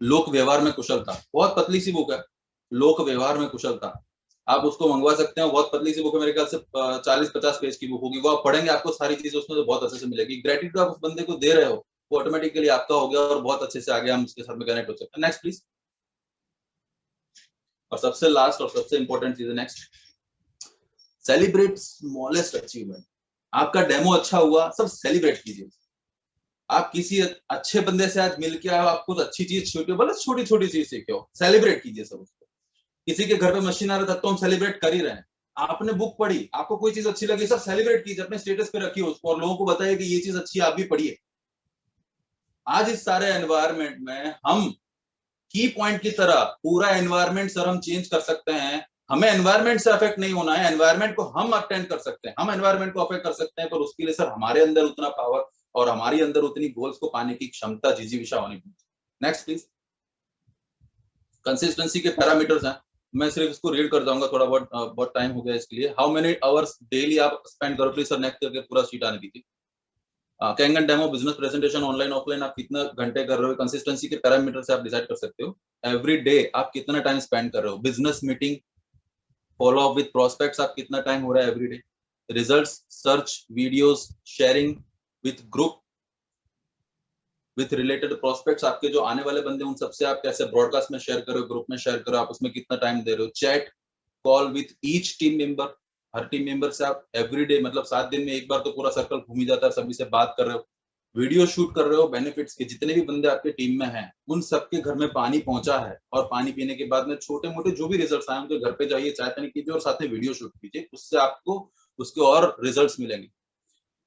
लोक व्यवहार में कुशलता, बहुत पतली सी बुक है, लोक व्यवहार में कुशलता। आप उसको मंगवा सकते हैं, बहुत पतली सी बुक है, मेरे ख्याल से 40-50 पेज की बुक होगी। वो आप पढ़ेंगे, आपको सारी चीजें उसमें तो बहुत अच्छे से मिलेगी। ग्रेटिट्यूड आप उस बंदे को दे रहे हो, वो ऑटोमेटिकली आपका हो गया और बहुत अच्छे से आगे हम उसके साथ में कनेक्ट हो सकते हैं। Next please. और सबसे लास्ट और सबसे इंपॉर्टेंट चीज है नेक्स्ट, सेलिब्रेट स्मॉलेस्ट अचीवमेंट। आपका डेमो अच्छा हुआ, सब सेलिब्रेट कीजिए। आप किसी अच्छे बंदे से आज मिल के आओ, आप कुछ अच्छी चीज सीखे, भले छोटी छोटी चीज सीखे हो, सेलिब्रेट कीजिए सब उसको। किसी के घर पे मशीन आ रहा था तो हम सेलिब्रेट कर ही रहे हैं। आपने बुक पढ़ी, आपको कोई चीज अच्छी लगी, सब सेलिब्रेट कीजिए, अपने स्टेटस पे रखिए उसको और लोगों को बताइए कि ये चीज अच्छी है, आप भी पढ़िए। आज इस सारे एनवायरमेंट में हम की पॉइंट की तरह पूरा एनवायरमेंट सर हम चेंज कर सकते हैं। हमें एनवायरमेंट से अफेक्ट नहीं होना है, एनवायरमेंट को हम अटेंड कर सकते हैं, हम एनवायरमेंट को अफेक्ट कर सकते हैं, पर उसके लिए सर हमारे अंदर उतना पावर और हमारी अंदर उतनी गोल्स को पाने की क्षमता, जिजीविशा होनी चाहिए। Next please. कंसिस्टेंसी के पैरामीटर्स हैं, मैं सिर्फ इसको रीड कर जाऊंगा, थोड़ा बहुत टाइम हो गया इसके लिए। हाउ मेनी आवर्स डेली आप स्पेंड करो, प्लीज सर नेक्स्ट करके पूरा शीट आने दीजिए। Kangen demo, business presentation, online offline, आप कितना घंटे कर रहे हो, कंसिस्टेंसी के पैरामीटर से आप डिसाइड कर सकते हो। एवरी डे आप कितना टाइम स्पेंड कर रहे हो, business meeting, follow up with prospects, आप कितना टाइम हो रहा है every day, results, search, videos, sharing with group, with related prospects, आपके जो आने वाले बंदे उन सबसे आप कैसे ब्रॉडकास्ट में शेयर करो, ग्रुप में शेयर करो, आप उसमें कितना टाइम दे रहे हो। Chat, call with each team member, her team member से आप एवरीडे, मतलब 7 दिन में एक बार तो पूरा सर्कल घूम ही जाता है, सभी से बात कर रहे हो, वीडियो शूट कर रहे हो, बेनिफिट्स के जितने भी बंदे आपके टीम में हैं उन सबके घर में पानी पहुंचा है, और पानी पीने के बाद में छोटे मोटे जो भी रिजल्ट्स आए उनके घर पे जाइए, चाय पानी कीजिए और साथ में वीडियो शूट कीजिए, उससे आपको उसके और रिजल्ट्स मिलेंगे।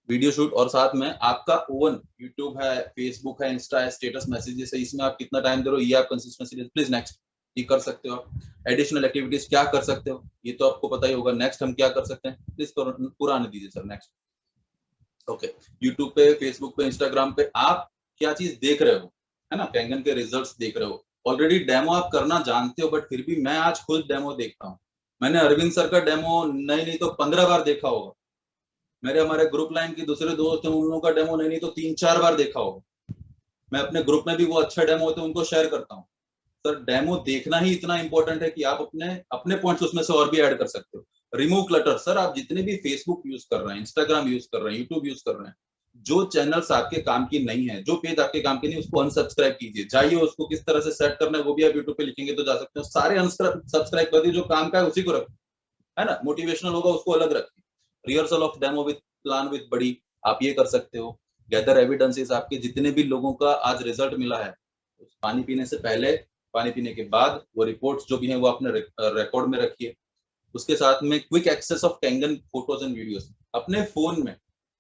वीडियो शूट, और साथ में आपका ओवन यूट्यूब है, फेसबुक है, इंस्टा है, स्टेटस मैसेजेस है, इसमें आप कितना टाइम दे रहे हो, ये आप कंसिस्टेंसी, प्लीज नेक्स्ट ये कर सकते हो आप। एडिशनल एक्टिविटीज क्या कर सकते हो, ये तो आपको पता ही होगा। नेक्स्ट हम क्या कर सकते हैं, प्लीज पूरा आने दीजिए सर, नेक्स्ट। ओके, यूट्यूब पे, फेसबुक पे, इंस्टाग्राम पे आप क्या चीज देख रहे हो, है ना, कैंगन के रिजल्ट्स देख रहे हो। ऑलरेडी डेमो आप करना जानते हो, बट फिर भी मैं आज खुद डेमो देखता हूँ। मैंने अरविंद सर का डेमो नहीं तो 15 बार देखा होगा। मेरे हमारे ग्रुप लाइन के दूसरे दोस्त हैं, उन लोगों का डेमो नहीं तो 3-4 बार देखा होगा। मैं अपने ग्रुप में भी वो अच्छे डेमो होते हैं उनको शेयर करता हूँ। सर डेमो देखना ही इतना इंपॉर्टेंट है कि आप अपने अपने पॉइंट्स उसमें से और भी ऐड कर सकते हो। रिमूव क्लटर, सर आप जितने भी फेसबुक यूज कर रहे हैं, इंस्टाग्राम यूज कर रहे हैं, यूट्यूब यूज कर रहे हैं, जो चैनल्स आपके काम की नहीं है, जो पेज आपके काम की नहीं, उसको अनसब्सक्राइब कीजिए। जाइए, उसको किस तरह से सेट करना है वो भी आप यूट्यूब पे लिखेंगे तो जा सकते हो। सारे अनसब्सक्राइब कर दिए, जो काम का है उसी को रखिए, है ना। मोटिवेशनल होगा उसको अलग रखिए। Rehearsal of demo with plan with बड़ी, आप ये कर सकते हो। गैदर एविडेंसेस, आपके जितने भी लोगों का आज रिजल्ट मिला है, पानी पीने से पहले, पानी पीने के बाद, वो रिपोर्ट्स जो भी हैं वो अपने रिकॉर्ड में रखिए। उसके साथ में quick access of Kangen photos and videos, अपने फोन में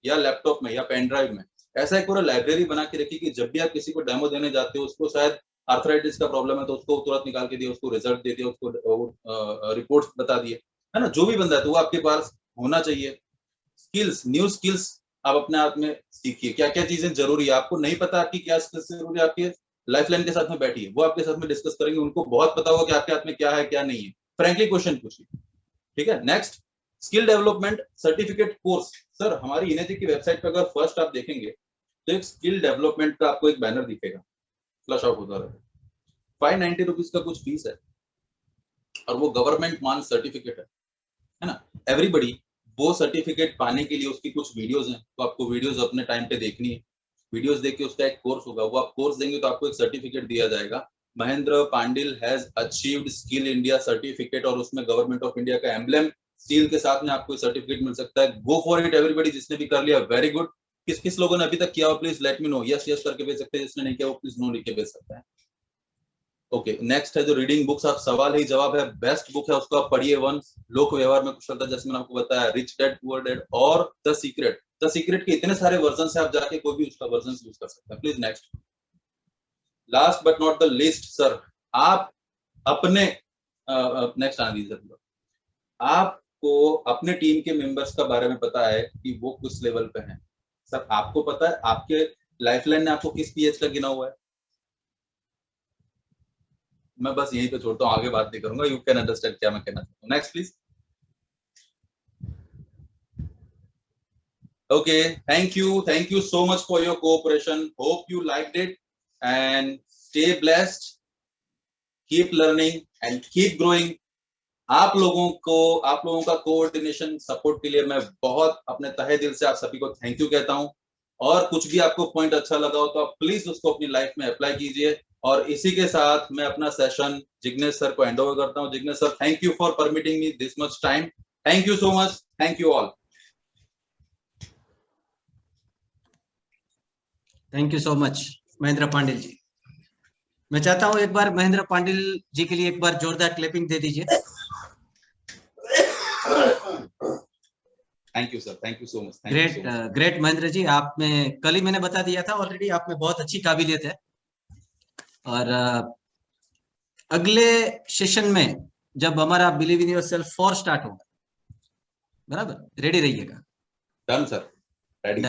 या लैपटॉप में या पेन ड्राइव में ऐसा एक पूरा लाइब्रेरी बना के रखिए कि जब भी आप किसी को डेमो देने जाते हो, उसको शायद आर्थराइटिस का प्रॉब्लम है तो उसको तुरंत निकाल के दिया, उसको रिजल्ट दे दिया, उसको रिपोर्ट्स बता दिए, है ना। जो भी बंदा है तो वो आपके पास होना चाहिए। स्किल्स, न्यू स्किल्स आप अपने आप में सीखिए। क्या क्या चीजें जरूरी है, आपको नहीं पता आपकी क्या स्किल्स जरूरी है, आपके लाइफलाइन के साथ में बैठिए, वो आपके साथ में डिस्कस करेंगे, उनको बहुत पता होगा कि आपके हाथ में क्या है क्या नहीं है। फ्रैंकली क्वेश्चन पूछिए, ठीक है। Next, skill development certificate course. Sir हमारी इनेजी की वेबसाइट पर अगर फर्स्ट आप देखेंगे तो एक स्किल डेवलपमेंट का आपको एक बैनर दिखेगा, फ्लश आउट होता है। 590 रुपीज का कुछ फीस है, और वो गवर्नमेंट मान सर्टिफिकेट है ना। एवरीबडी वो सर्टिफिकेट पाने के लिए उसकी कुछ वीडियोस हैं, तो आपको वीडियोस अपने टाइम पे देखनी है। वीडियोस देख के उसका एक कोर्स होगा, वो आप कोर्स देंगे तो आपको एक सर्टिफिकेट दिया जाएगा। Mahendra Pandil has achieved skill India certificate, और उसमें गवर्नमेंट ऑफ इंडिया का एम्ब्लेम स्टील के साथ में आपको सर्टिफिकेट मिल सकता है। गो फॉर इट एवरीबडी, जिसने भी कर लिया वेरी गुड। किस किस लोगों ने अभी तक किया हो please let me know, yes yes करके भेज सकते हैं, जिसने नहीं किया वो प्लीज नो लिख के भेज सकते हैं। ओके, नेक्स्ट है जो रीडिंग बुक्स, आप सवाल ही जवाब है, बेस्ट बुक है, उसको आप पढ़िए वंस। लोक व्यवहार में कुशलता, जैसे मैंने आपको बताया, रिच डैड पुअर डैड, और द सीक्रेट। द सीक्रेट के इतने सारे वर्जन है, आप जाके कोई भी उसका वर्जन यूज कर सकते हैं। Please next. Last but not the least, sir आप अपने नेक्स्ट आने दीजिए। आपको अपने टीम के मेंबर्स का बारे में पता है कि वो किस लेवल पे हैं। सर आपको पता है आपके लाइफलाइन ने आपको किस पीएच का गिना हुआ है। मैं बस यहीं पे छोड़ता हूँ, आगे बात नहीं करूंगा, यू कैन अंडरस्टैंड क्या मैं कहना चाहता हूँ। Next please. Okay, thank you so much for your cooperation. Hope you liked it, and stay blessed, keep learning and keep growing. आप लोगों का कोऑर्डिनेशन सपोर्ट के लिए मैं बहुत अपने तहे दिल से आप सभी को थैंक यू कहता हूं। और कुछ भी आपको पॉइंट अच्छा लगा हो तो आप प्लीज उसको अपनी लाइफ में अप्लाई कीजिए। और इसी के साथ मैं अपना सेशन जिग्नेश सर को हैंड ओवर करता हूं। Jignesh sir, thank you for permitting me this much time. Thank you so much, thank you all. Thank you so much Mahendra Pandil ji. मैं चाहता हूं एक बार महेंद्र पांडिल जी के लिए एक बार जोरदार क्लैपिंग दे दीजिए। Thank you sir, thank you so much. Great Mahendra ji, आप में कल ही मैंने बता दिया था ऑलरेडी, आप में बहुत अच्छी काबिलियत है। और अगले सेशन में जब हमारा बिलीव इन योरसेल्फ 4 स्टार्ट होगा, बराबर रेडी रहिएगा। Done sir, ready.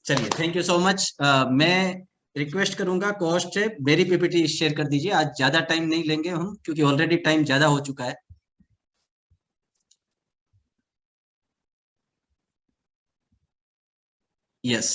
चलिए, थैंक यू सो मच। मैं रिक्वेस्ट करूंगा कोस्ट से मेरी पीपीटी शेयर कर दीजिए। आज ज्यादा टाइम नहीं लेंगे हम, क्योंकि ऑलरेडी टाइम ज्यादा हो चुका है। यस